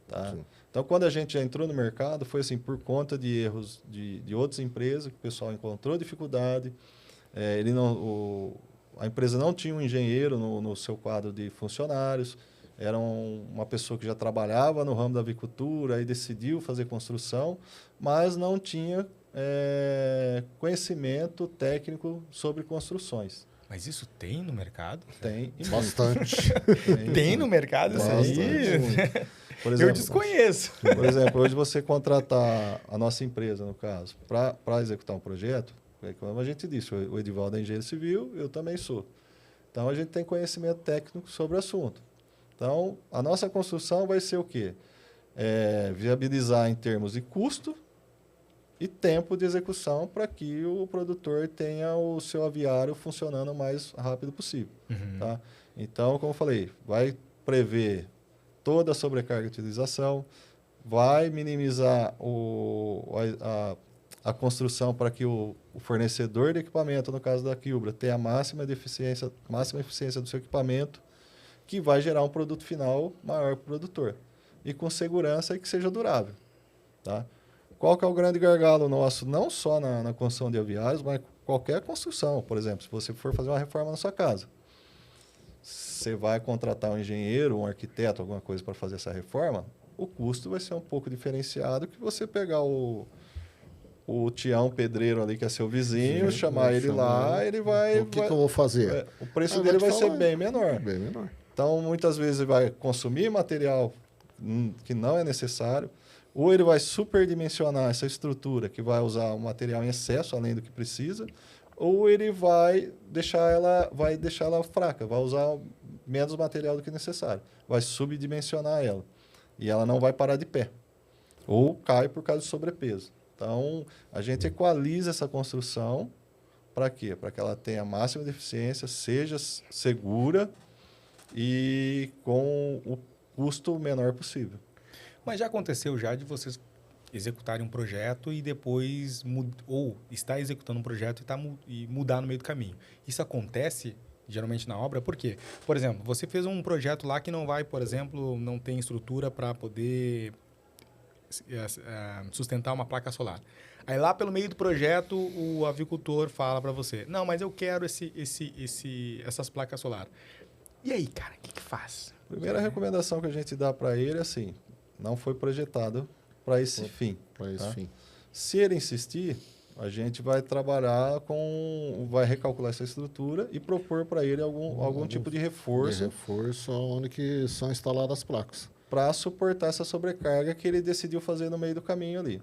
Tá? Então, quando a gente já entrou no mercado, foi assim, por conta de erros de outras empresas, que o pessoal encontrou dificuldade, a empresa não tinha um engenheiro no seu quadro de funcionários, era uma pessoa que já trabalhava no ramo da avicultura e decidiu fazer construção, mas não tinha conhecimento técnico sobre construções. Mas isso tem no mercado? Tem. E Bastante. Tem no mercado isso aí? Muito. Por exemplo, Eu desconheço. Por exemplo, hoje você contratar a nossa empresa, no caso, para executar um projeto, como a gente disse, o Edivaldo é engenheiro civil, eu também sou. Então, a gente tem conhecimento técnico sobre o assunto. Então, a nossa construção vai ser o quê? Viabilizar em termos de custo e tempo de execução para que o produtor tenha o seu aviário funcionando o mais rápido possível. Tá? Então, como eu falei, vai prever toda a sobrecarga de utilização, vai minimizar a construção para que o fornecedor de equipamento, no caso da Quilbra, tenha a máxima eficiência do seu equipamento, que vai gerar um produto final maior para o produtor. E com segurança e que seja durável. Tá? Qual que é o grande gargalo nosso? Não só na construção de aviários, mas qualquer construção. Por exemplo, se você for fazer uma reforma na sua casa, você vai contratar um engenheiro, um arquiteto, alguma coisa para fazer essa reforma, o custo vai ser um pouco diferenciado que você pegar o Tião Pedreiro ali, que é seu vizinho, chamar ele lá, ele vai... O que eu vou fazer? O preço dele vai ser bem menor. Bem menor. Então, muitas vezes ele vai consumir material que não é necessário, ou ele vai superdimensionar essa estrutura, que vai usar o material em excesso, além do que precisa, ou ele vai deixar ela fraca, vai usar menos material do que necessário, vai subdimensionar ela, e ela não vai parar de pé, ou cai por causa de sobrepeso. Então, a gente equaliza essa construção para quê? Para que ela tenha a máxima de eficiência, seja segura e com o custo menor possível. Mas já aconteceu de vocês executarem um projeto e depois ou estar executando um projeto e mudar no meio do caminho. Isso acontece geralmente na obra, por quê? Por exemplo, você fez um projeto lá que não vai, por exemplo, não tem estrutura para poder sustentar uma placa solar. Aí lá pelo meio do projeto o avicultor fala para você, não, mas eu quero essas placas solar. E aí, cara, o que faz? Primeira recomendação que a gente dá para ele é assim, não foi projetado para esse fim. Para esse fim. Se ele insistir, a gente vai trabalhar vai recalcular essa estrutura e propor para ele algum tipo de reforço. De reforço onde que são instaladas as placas. Para suportar essa sobrecarga que ele decidiu fazer no meio do caminho ali.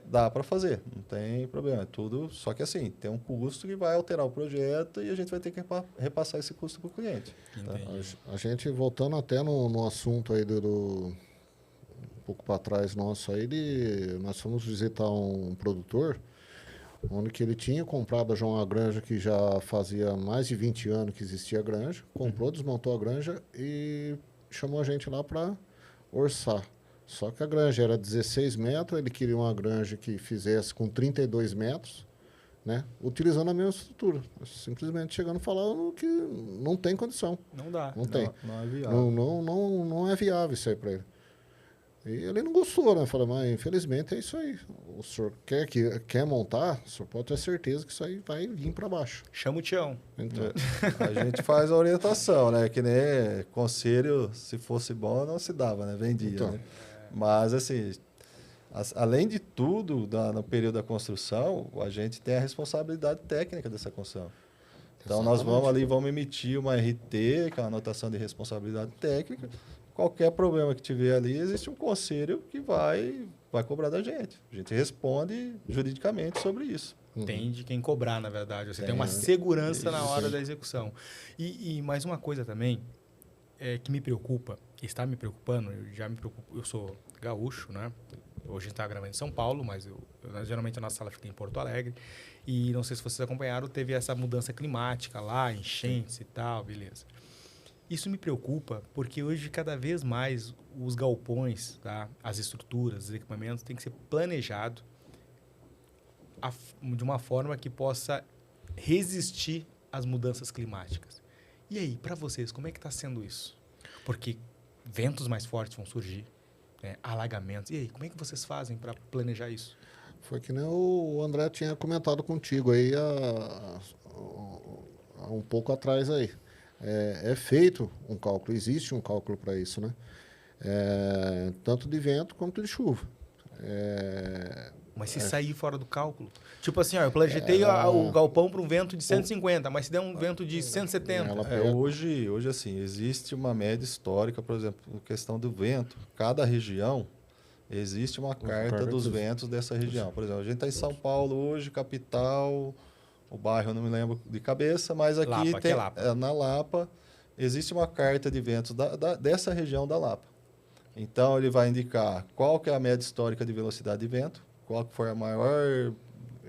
Dá para fazer, não tem problema. É tudo, só que assim, tem um custo que vai alterar o projeto e a gente vai ter que repassar esse custo para o cliente. Tá? A gente, voltando até no assunto aí um pouco para trás nosso aí, nós fomos visitar um produtor onde que ele tinha comprado já uma granja que já fazia mais de 20 anos que existia a granja, comprou, desmontou a granja e chamou a gente lá para orçar. Só que a granja era 16 metros, ele queria uma granja que fizesse com 32 metros, né? Utilizando a mesma estrutura. Simplesmente chegando falando que não tem condição. Não dá. Não tem. Não é viável. Não é viável isso aí para ele. E ele não gostou, né? Falei, mas infelizmente é isso aí. O senhor quer montar, o senhor pode ter certeza que isso aí vai vir para baixo. Chama o Tião. Então, A gente faz a orientação, né? Que nem conselho, se fosse bom, não se dava, né? Vendia, Então. né? Mas, assim, além de tudo, no período da construção, a gente tem a responsabilidade técnica dessa construção. Então, nós vamos emitir uma RT, que é uma anotação de responsabilidade técnica. Qualquer problema que tiver ali, existe um conselho que vai cobrar da gente. A gente responde juridicamente sobre isso. Tem de quem cobrar, na verdade. Você tem uma segurança na hora da execução. E mais uma coisa também que me preocupa, está me preocupando, eu sou gaúcho, né? Hoje a gente está gravando em São Paulo, mas geralmente a nossa sala fica em Porto Alegre. E não sei se vocês acompanharam, teve essa mudança climática lá, enchentes e tal, beleza. Isso me preocupa porque hoje, cada vez mais, os galpões, tá? As estruturas, os equipamentos têm que ser planejados de uma forma que possa resistir às mudanças climáticas. E aí, para vocês, como é que está sendo isso? Porque ventos mais fortes vão surgir, né? Alagamentos. E aí, como é que vocês fazem para planejar isso? Foi que nem o André tinha comentado contigo aí há um pouco atrás aí. É feito um cálculo, existe um cálculo para isso, né? Tanto de vento quanto de chuva. Mas se sair fora do cálculo... Tipo assim, ó, eu projetei o galpão para um vento de 150, mas se der um vento de 170... Hoje, assim, existe uma média histórica, por exemplo, questão do vento. Cada região, existe uma carta dos ventos dessa região. Por exemplo, a gente está em São Paulo hoje, capital... O bairro eu não me lembro de cabeça, mas aqui Lapa, tem, Lapa. Na Lapa existe uma carta de ventos dessa região da Lapa. Então, ele vai indicar qual que é a média histórica de velocidade de vento, qual que foi a maior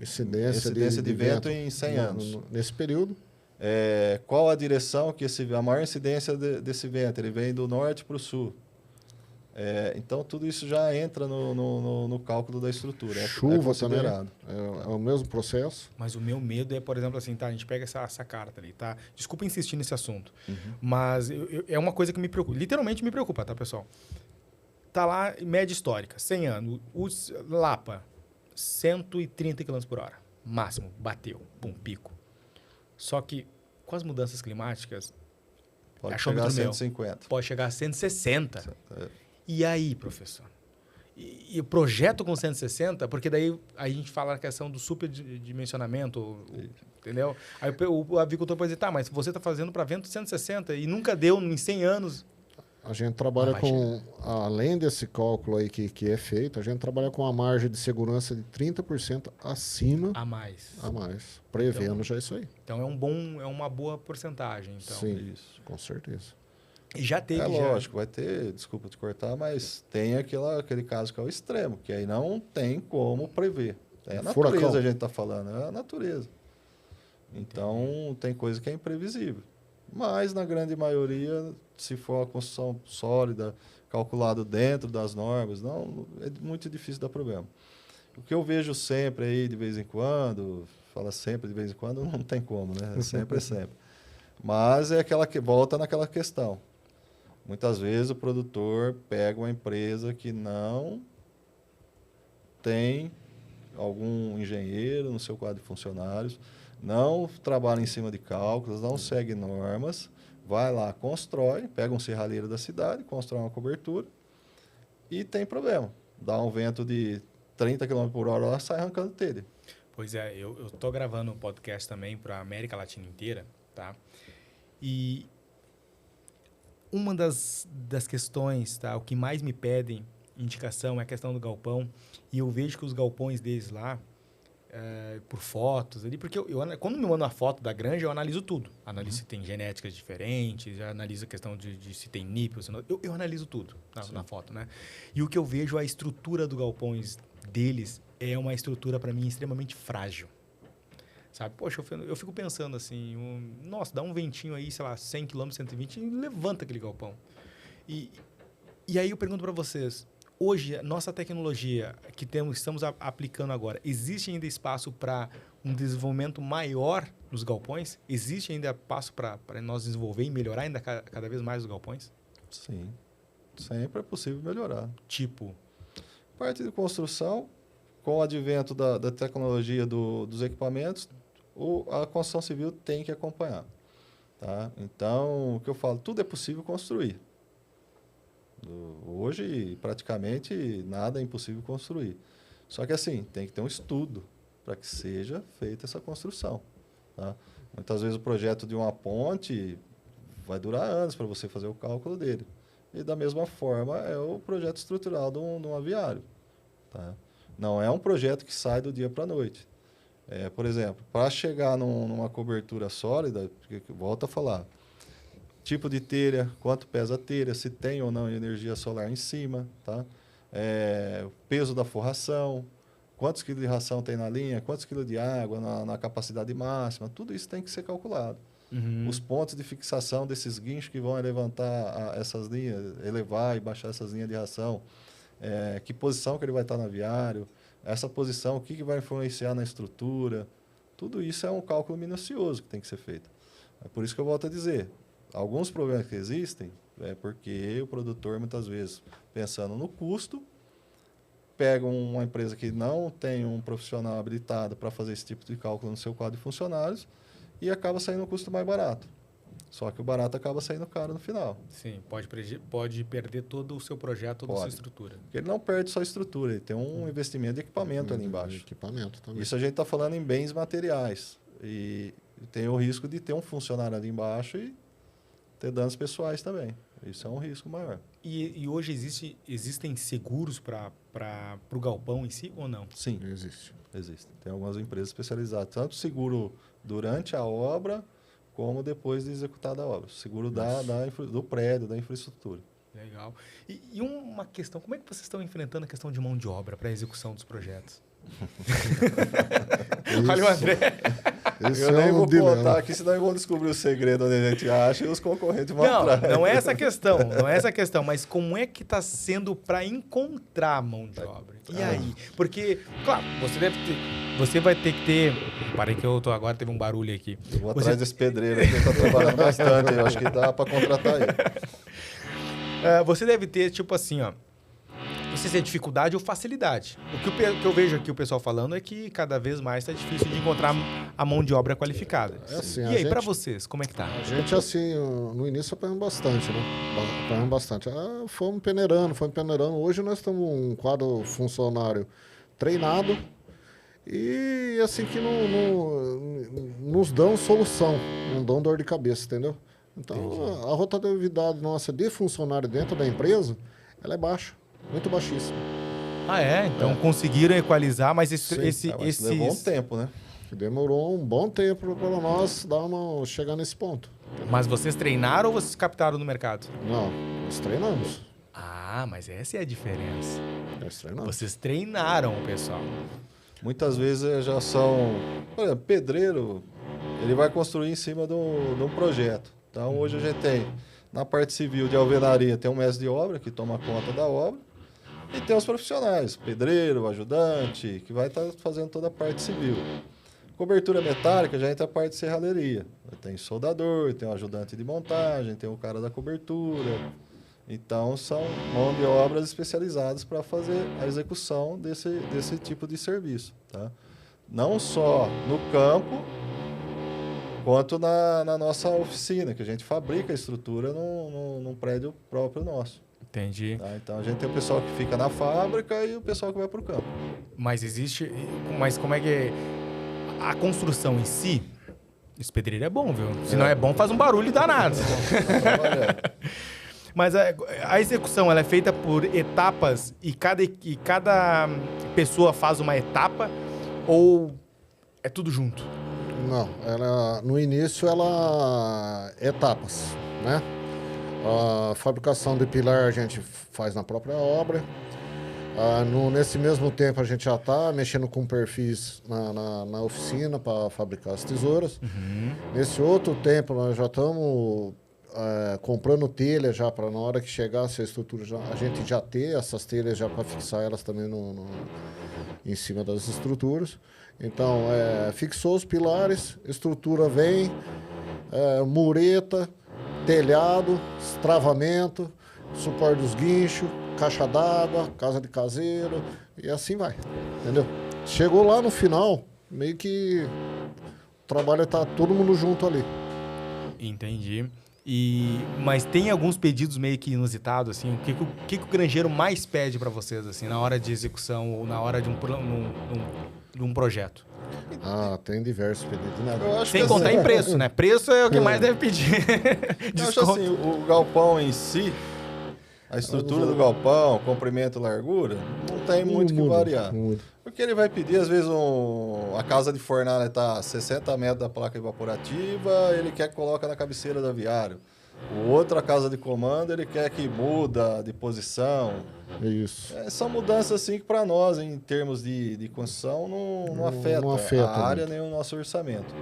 incidência de vento em 100 anos. Nesse período. Qual a direção que a maior incidência desse vento? Ele vem do norte para o sul. Então, tudo isso já entra no cálculo da estrutura. Chuva também. É o mesmo processo. Mas o meu medo é, por exemplo, assim, tá? A gente pega essa carta ali, tá? Desculpa insistir nesse assunto. Mas é uma coisa que me preocupa. Literalmente me preocupa, tá, pessoal? Tá lá, média histórica, 100 anos. Lapa, 130 km por hora. Máximo, bateu. Pum, pico. Só que, com as mudanças climáticas... Pode chegar a 150. Pode chegar a 160. E aí, professor? E o projeto com 160, porque daí a gente fala a questão do superdimensionamento, entendeu? Aí o avicultor pode dizer, tá, mas você está fazendo para vento 160 e nunca deu em 100 anos. A gente trabalha além desse cálculo aí que é feito, a gente trabalha com uma margem de segurança de 30% acima. A mais. Prevendo então, já isso aí. Então é uma boa porcentagem. Então. Sim, isso, com certeza. E já teve. Lógico, vai ter, desculpa te cortar, mas tem aquele caso que é o extremo, que aí não tem como prever. É a natureza, furacão. A gente está falando, é a natureza. Então, tem coisa que é imprevisível. Mas, na grande maioria, se for uma construção sólida, calculado dentro das normas, não, é muito difícil dar problema. O que eu vejo sempre aí, de vez em quando, fala sempre de vez em quando, não tem como, né? Sempre é sempre. Mas é aquela que volta naquela questão. Muitas vezes o produtor pega uma empresa que não tem algum engenheiro no seu quadro de funcionários, não trabalha em cima de cálculos, não segue normas, vai lá, constrói, pega um serralheiro da cidade, constrói uma cobertura e tem problema. Dá um vento de 30 km por hora, ela sai arrancando telha. Pois é, eu estou gravando um podcast também para a América Latina inteira, tá? E uma das questões, tá? O que mais me pedem indicação é a questão do galpão. E eu vejo que os galpões deles lá, por fotos ali, porque quando me mandam a foto da granja, eu analiso tudo. Analiso se tem genéticas diferentes, analiso a questão de se tem nípel, eu analiso tudo na foto, né? E o que eu vejo, a estrutura dos galpões deles é uma estrutura, para mim, extremamente frágil. Sabe? Poxa, eu fico pensando assim, nossa, dá um ventinho aí, sei lá, 100 km, 120 e levanta aquele galpão. E aí eu pergunto para vocês, hoje, a nossa tecnologia que estamos aplicando agora, existe ainda espaço para um desenvolvimento maior nos galpões? Existe ainda espaço para nós desenvolver e melhorar ainda cada vez mais os galpões? Sim, sempre é possível melhorar. Tipo? Parte de construção, com o advento da tecnologia dos equipamentos, a construção civil tem que acompanhar. Tá? Então, o que eu falo, tudo é possível construir. Hoje, praticamente, nada é impossível construir. Só que, assim, tem que ter um estudo para que seja feita essa construção. Tá? Muitas vezes o projeto de uma ponte vai durar anos para você fazer o cálculo dele. E, da mesma forma, é o projeto estrutural de um aviário. Tá? Não é um projeto que sai do dia para a noite. Por exemplo, para chegar numa cobertura sólida, volto a falar, tipo de telha, quanto pesa a telha, se tem ou não energia solar em cima, tá? O peso da forração, quantos quilos de ração tem na linha, quantos quilos de água na capacidade máxima, tudo isso tem que ser calculado. os pontos de fixação desses guinchos que vão levantar essas linhas, elevar e baixar essas linhas de ração, que posição que ele vai estar no aviário, essa posição, o que vai influenciar na estrutura, tudo isso é um cálculo minucioso que tem que ser feito. É por isso que eu volto a dizer, alguns problemas que existem é porque o produtor, muitas vezes, pensando no custo, pega uma empresa que não tem um profissional habilitado para fazer esse tipo de cálculo no seu quadro de funcionários e acaba saindo um custo mais barato. Só que o barato acaba saindo caro no final. Sim, pode perder todo o seu projeto, toda a sua estrutura. Porque ele não perde só a estrutura, ele tem um investimento de equipamento ali embaixo. Equipamento também. Isso a gente está falando em bens materiais. E tem o risco de ter um funcionário ali embaixo e ter danos pessoais também. Isso é um risco maior. E hoje existem seguros para o galpão em si ou não? Sim, Existe. existem. Tem algumas empresas especializadas, tanto seguro durante a obra, como depois de executada a obra. Seguro do prédio, da infraestrutura. Legal. E uma questão, como é que vocês estão enfrentando a questão de mão de obra para a execução dos projetos? Olha o André. Eu nem vou contar aqui, senão eu vou descobrir o segredo onde a gente acha e os concorrentes vão atrás. Não é essa questão, não é essa questão, mas como é que está sendo para encontrar mão de obra? E aí? Porque, claro, você vai ter que ter... Parei que agora teve um barulho aqui. Eu vou atrás desse pedreiro aqui, que está trabalhando bastante, eu acho que dá para contratar ele. Você deve ter, tipo assim, ó, não sei se é dificuldade ou facilidade. O que eu vejo aqui o pessoal falando é que cada vez mais está difícil de encontrar a mão de obra qualificada. Assim, e aí, para vocês, como é que tá? A gente, assim, no início apanhamos bastante, né? Apanhamos bastante. Fomos peneirando. Hoje nós estamos um quadro funcionário treinado e, assim, que nos dão solução, não dão dor de cabeça, entendeu? Então, a rotatividade nossa de funcionário dentro da empresa, ela é baixa. Muito baixíssimo. Ah, é? Então conseguiram equalizar, mas esses... levou um tempo, né? Demorou um bom tempo para nós chegar nesse ponto. Mas vocês treinaram ou vocês captaram no mercado? Não, nós treinamos. Ah, mas essa é a diferença. Nós treinamos. Vocês treinaram o pessoal. Muitas vezes já são... Por exemplo, pedreiro, ele vai construir em cima de um projeto. Então, hoje a gente tem, na parte civil de alvenaria, tem um mestre de obra que toma conta da obra. E tem os profissionais, pedreiro, ajudante, que vai estar fazendo toda a parte civil. Cobertura metálica já entra a parte de serralheria. Tem soldador, tem o ajudante de montagem, tem o cara da cobertura. Então, são mão de obras especializadas para fazer a execução desse tipo de serviço. Tá? Não só no campo, quanto na nossa oficina, que a gente fabrica a estrutura num prédio próprio nosso. Entendi. Tá? Então, a gente tem o pessoal que fica na fábrica e o pessoal que vai para o campo. Mas como é que... A construção em si, esse pedreiro é bom, viu? Se não é bom, faz um barulho danado. Mas a execução, ela é feita por etapas e cada pessoa faz uma etapa ou é tudo junto? Não, no início ela etapas, né? A fabricação de pilar a gente faz na própria obra. Nesse mesmo tempo a gente já está mexendo com perfis na oficina para fabricar as tesouras. Uhum. Nesse outro tempo nós já estamos comprando telha já para na hora que chegar essa estrutura a gente já ter essas telhas já para fixar elas também em cima das estruturas. Então fixou os pilares, estrutura vem, mureta, telhado, estravamento, suporte dos guinchos, caixa d'água, casa de caseiro, e assim vai, entendeu? Chegou lá no final, meio que o trabalho tá todo mundo junto ali. Entendi. Mas tem alguns pedidos meio que inusitados, assim, o que o granjeiro mais pede para vocês, assim, na hora de execução ou na hora de um projeto? Tem diversos pedidos. Sem contar em preço, né? Preço é o que mais deve pedir. Eu acho assim, o galpão em si, a estrutura do galpão, comprimento, largura, não tem muito que variar. O que ele vai pedir, às vezes, a casa de fornalha está a 60 metros da placa evaporativa, ele quer que coloque na cabeceira do aviário. O outro, a casa de comando, ele quer que muda de posição. Isso. São mudanças assim que para nós, em termos de construção, não afeta a área nem o nosso orçamento.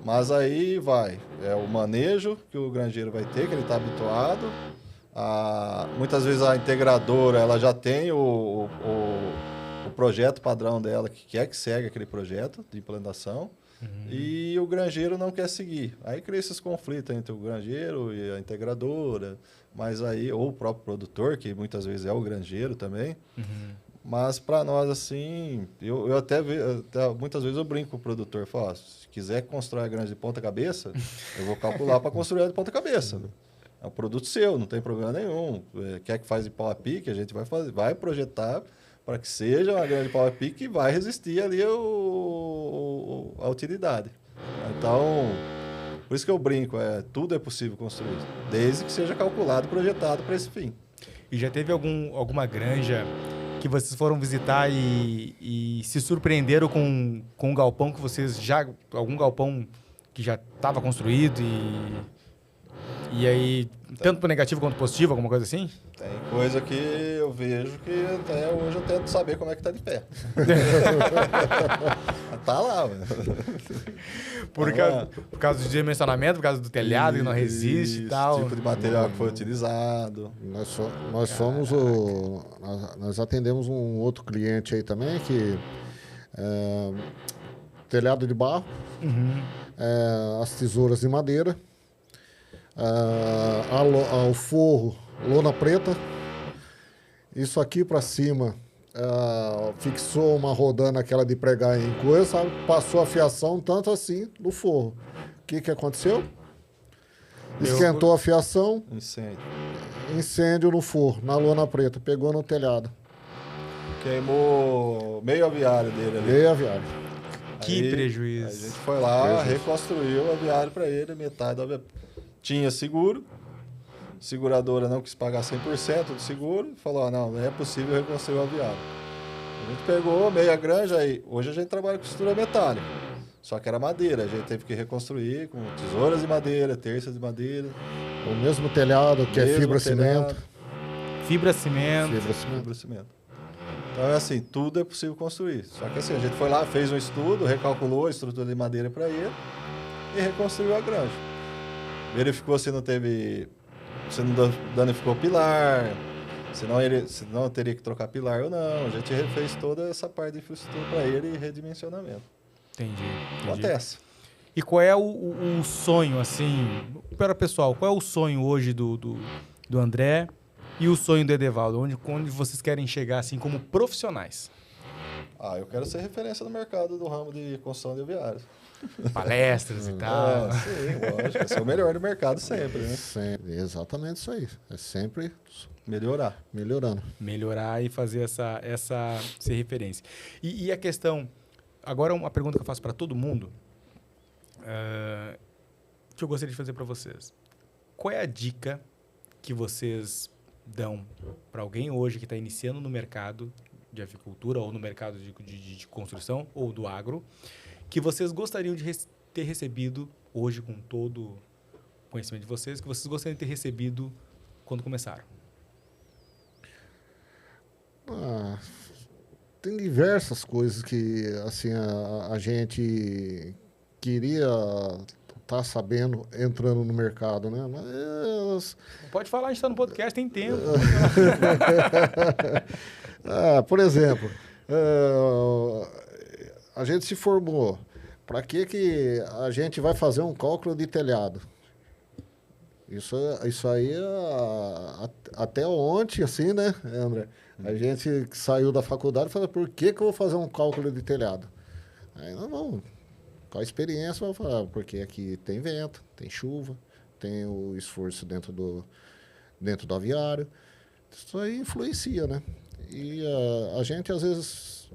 Mas aí é o manejo que o granjeiro vai ter, que ele está habituado. Muitas vezes a integradora ela já tem o projeto padrão dela, que quer que segue aquele projeto de implantação, e o granjeiro não quer seguir. Aí cria esses conflitos entre o granjeiro e a integradora, mas aí, ou o próprio produtor, que muitas vezes é o granjeiro também. Mas para nós, assim, eu até muitas vezes eu brinco com o produtor, falo, se quiser construir a granja de ponta cabeça, eu vou calcular para construir a de ponta cabeça. É um produto seu, não tem problema nenhum. Quer que faz de pau a pique, a gente vai projetar para que seja uma granja de pau a pique e vai resistir ali a utilidade. Então, por isso que eu brinco, tudo é possível construir, desde que seja calculado e projetado para esse fim. E já teve alguma granja que vocês foram visitar e se surpreenderam com um galpão que vocês algum galpão que já estava construído e aí, tanto para negativo quanto positivo, alguma coisa assim? Tem coisa que eu vejo que até hoje eu tento saber como é que tá de pé. Tá lá, velho. Por causa do dimensionamento, por causa do telhado que não resiste e tal. Tipo de material que foi utilizado. Nós atendemos um outro cliente aí também, que telhado de barro, as tesouras de madeira, o forro, lona preta. Isso aqui para cima fixou uma rodana aquela de pregar em coisa, sabe? Passou a fiação tanto assim no forro. O que aconteceu? Esquentou a fiação. Incêndio no forro, na lona preta. Pegou no telhado. Queimou meio aviário dele ali. Meio aviário. Que prejuízo. A gente foi lá, reconstruiu o aviário para ele, metade do aviário. Tinha seguro. Seguradora não quis pagar 100% do seguro, falou, não é possível reconstruir o aviário. A gente pegou meia granja aí. Hoje a gente trabalha com estrutura metálica, só que era madeira. A gente teve que reconstruir com tesouras de madeira, terças de madeira. O mesmo telhado que é fibra-cimento. Fibra-cimento. Então é assim, tudo é possível construir. Só que assim, a gente foi lá, fez um estudo, recalculou a estrutura de madeira para ele e reconstruiu a granja. Verificou se não danificou pilar, se não teria que trocar pilar ou não. A gente refez toda essa parte de infraestrutura para ele e redimensionamento. Entendi. Acontece. E qual é o sonho, assim, para o pessoal, qual é o sonho hoje do André e o sonho do Edevaldo? Onde vocês querem chegar, assim, como profissionais? Eu quero ser referência no mercado do ramo de construção de aviários. Palestras e tal. Sim, lógico. Ser o melhor do mercado sempre, né? Sempre, exatamente isso aí. É sempre melhorando. Melhorar e fazer essa ser referência. E a questão... Agora, uma pergunta que eu faço para todo mundo, que eu gostaria de fazer para vocês. Qual é a dica que vocês dão para alguém hoje que está iniciando no mercado de avicultura ou no mercado de construção ou do agro, que vocês gostariam de ter recebido hoje, com todo o conhecimento de vocês, que vocês gostariam de ter recebido quando começaram? Tem diversas coisas que assim, a gente queria estar sabendo entrando no mercado, né? Mas... Pode falar, a gente está no podcast, tem tempo. Por exemplo, a gente se formou. Para que a gente vai fazer um cálculo de telhado? Isso aí, até ontem, assim, né, André? A gente saiu da faculdade e falou, por que eu vou fazer um cálculo de telhado? Aí nós vamos, com a experiência, vamos falar, porque aqui tem vento, tem chuva, tem o esforço dentro do aviário. Isso aí influencia, né? E a gente, às vezes,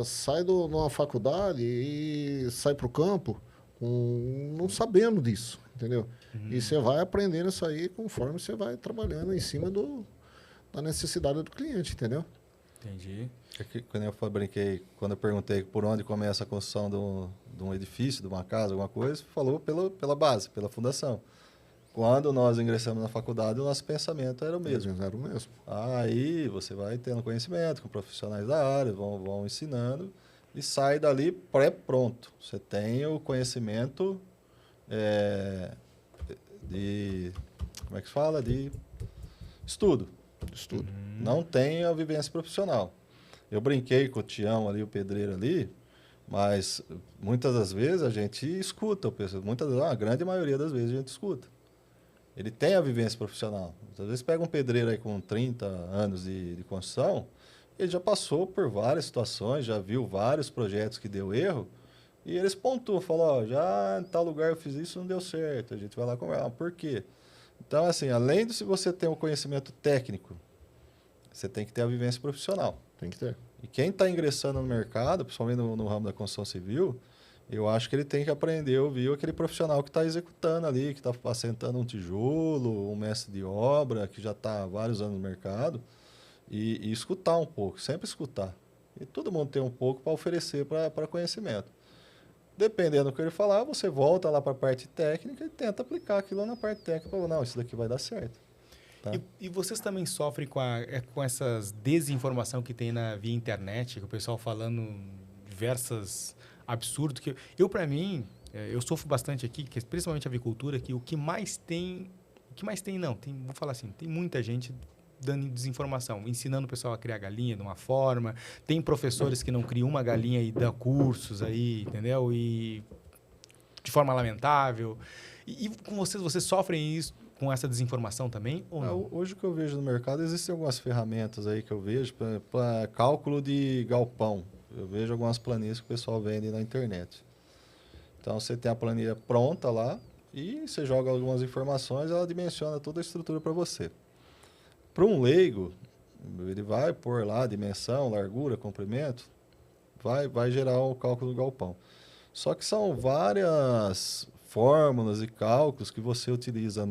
sai de uma faculdade e sai para o campo não sabendo disso, entendeu? E você vai aprendendo isso aí conforme você vai trabalhando em cima da necessidade do cliente, entendeu? Entendi. Quando eu perguntei por onde começa a construção de um edifício, de uma casa, alguma coisa, falou pela base, pela fundação. Quando nós ingressamos na faculdade, o nosso pensamento era o mesmo. Aí você vai tendo conhecimento com profissionais da área, vão ensinando, e sai dali pré-pronto. Você tem o conhecimento de... Como é que se fala? De estudo. Não tem a vivência profissional. Eu brinquei com o Tião ali, o pedreiro ali, mas muitas das vezes a gente escuta, a grande maioria das vezes a gente escuta. Ele tem a vivência profissional. Às vezes pega um pedreiro aí com 30 anos de construção, ele já passou por várias situações, já viu vários projetos que deu erro, e eles pontuam, falam, já em tal lugar eu fiz isso, não deu certo. A gente vai lá conversar, por quê? Então, assim, além de se você ter um conhecimento técnico, você tem que ter a vivência profissional. Tem que ter. E quem está ingressando no mercado, principalmente no ramo da construção civil, eu acho que ele tem que aprender a ouvir aquele profissional que está executando ali, que está assentando um tijolo, um mestre de obra, que já está há vários anos no mercado, e escutar um pouco, sempre escutar. E todo mundo tem um pouco para oferecer para conhecimento. Dependendo do que ele falar, você volta lá para a parte técnica e tenta aplicar aquilo na parte técnica. Fala, não, isso daqui vai dar certo. Tá? E vocês também sofrem com essas desinformação que tem via internet, que o pessoal falando diversas absurdos. Que para mim, eu sofro bastante aqui, que principalmente a avicultura, que vou falar assim, tem muita gente dando desinformação, ensinando o pessoal a criar galinha de uma forma, tem professores que não criam uma galinha e dão cursos aí, entendeu? E de forma lamentável. E com vocês sofrem isso com essa desinformação também ou não? Hoje o que eu vejo no mercado, existem algumas ferramentas aí que eu vejo para cálculo de galpão. Eu vejo algumas planilhas que o pessoal vende na internet. Então, você tem a planilha pronta lá e você joga algumas informações, ela dimensiona toda a estrutura para você. Para um leigo, ele vai pôr lá dimensão, largura, comprimento, vai gerar o cálculo do galpão. Só que são várias fórmulas e cálculos que você utiliza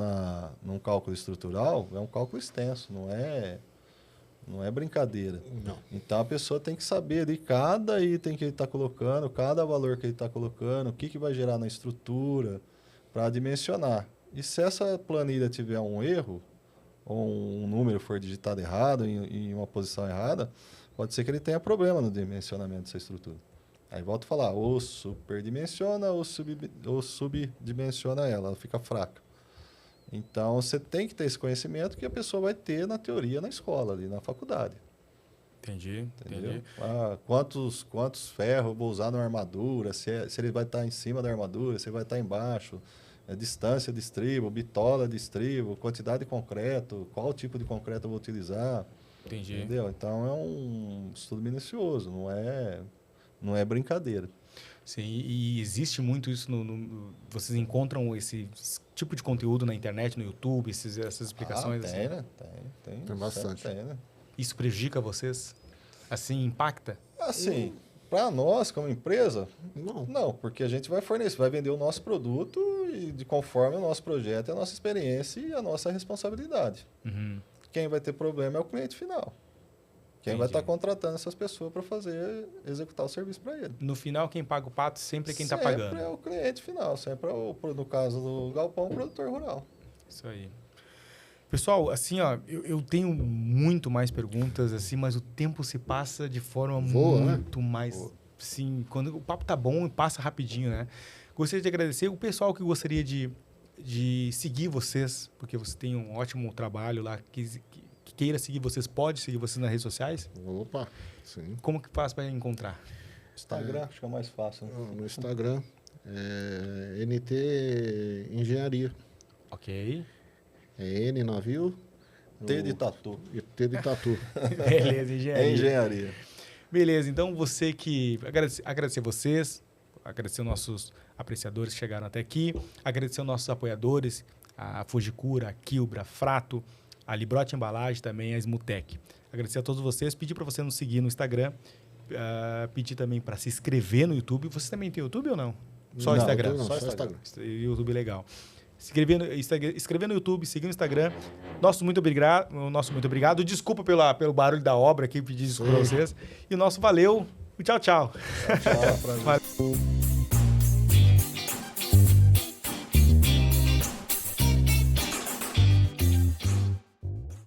num cálculo estrutural, é um cálculo extenso, não é brincadeira. Não. Então, a pessoa tem que saber de cada item que ele está colocando, cada valor que ele está colocando, o que vai gerar na estrutura, para dimensionar. E se essa planilha tiver um erro, ou um número for digitado errado, em uma posição errada, pode ser que ele tenha problema no dimensionamento dessa estrutura. Aí volto a falar, ou superdimensiona ou subdimensiona ela fica fraca. Então, você tem que ter esse conhecimento que a pessoa vai ter na teoria, na escola, ali na faculdade. Entendi. Quantos ferros eu vou usar na armadura, se ele vai estar em cima da armadura, se ele vai estar embaixo, distância de estribo, bitola de estribo, quantidade de concreto, qual tipo de concreto eu vou utilizar. Entendi. Entendeu? Então, é um estudo minucioso, não é brincadeira. Sim, e existe muito isso, vocês encontram esse tipo de conteúdo na internet, no YouTube, essas explicações? Tem, assim? né? Tem bastante. Tem, né? Isso prejudica vocês? Assim, impacta? Assim, para nós, como empresa, Não. não, porque a gente vai fornecer, vai vender o nosso produto e conforme o nosso projeto, a nossa experiência e a nossa responsabilidade. Uhum. Quem vai ter problema é o cliente final. Quem vai Entendi. estar contratando essas pessoas para executar o serviço para ele. No final, quem paga o pato sempre é quem está Sempre pagando. é o cliente final, sempre é, no caso do galpão, o produtor rural. Isso aí. Pessoal, assim, ó, eu tenho muito mais perguntas, assim, mas o tempo se passa de forma Voa, muito mais... Sim, quando o papo tá bom, passa rapidinho, né? Gostaria de agradecer o pessoal que gostaria de seguir vocês, porque você tem um ótimo trabalho lá, que queira seguir vocês, pode seguir vocês nas redes sociais. Opa, sim. Como que faz para encontrar? Instagram, acho que é o mais fácil. Né? No Instagram, NT Engenharia. Ok. É N navio. T de tatu. E T de tatu. Beleza, engenharia. É engenharia. Beleza, então você que... Agradecer vocês, agradecer os nossos apreciadores que chegaram até aqui, agradecer os nossos apoiadores, a Fujikura, a Kilbra, a Frato, a Librote Embalagem também, a Smutec. Agradecer a todos vocês, pedir para você nos seguir no Instagram, pedir também para se inscrever no YouTube. Você também tem YouTube ou não? Só o Instagram? Não, só Instagram. YouTube legal. Escrever no YouTube, seguir no Instagram. Nosso muito obrigado. Desculpa pelo barulho da obra aqui, pedir desculpa para vocês. E o nosso valeu. Tchau, tchau. Tchau, prazer.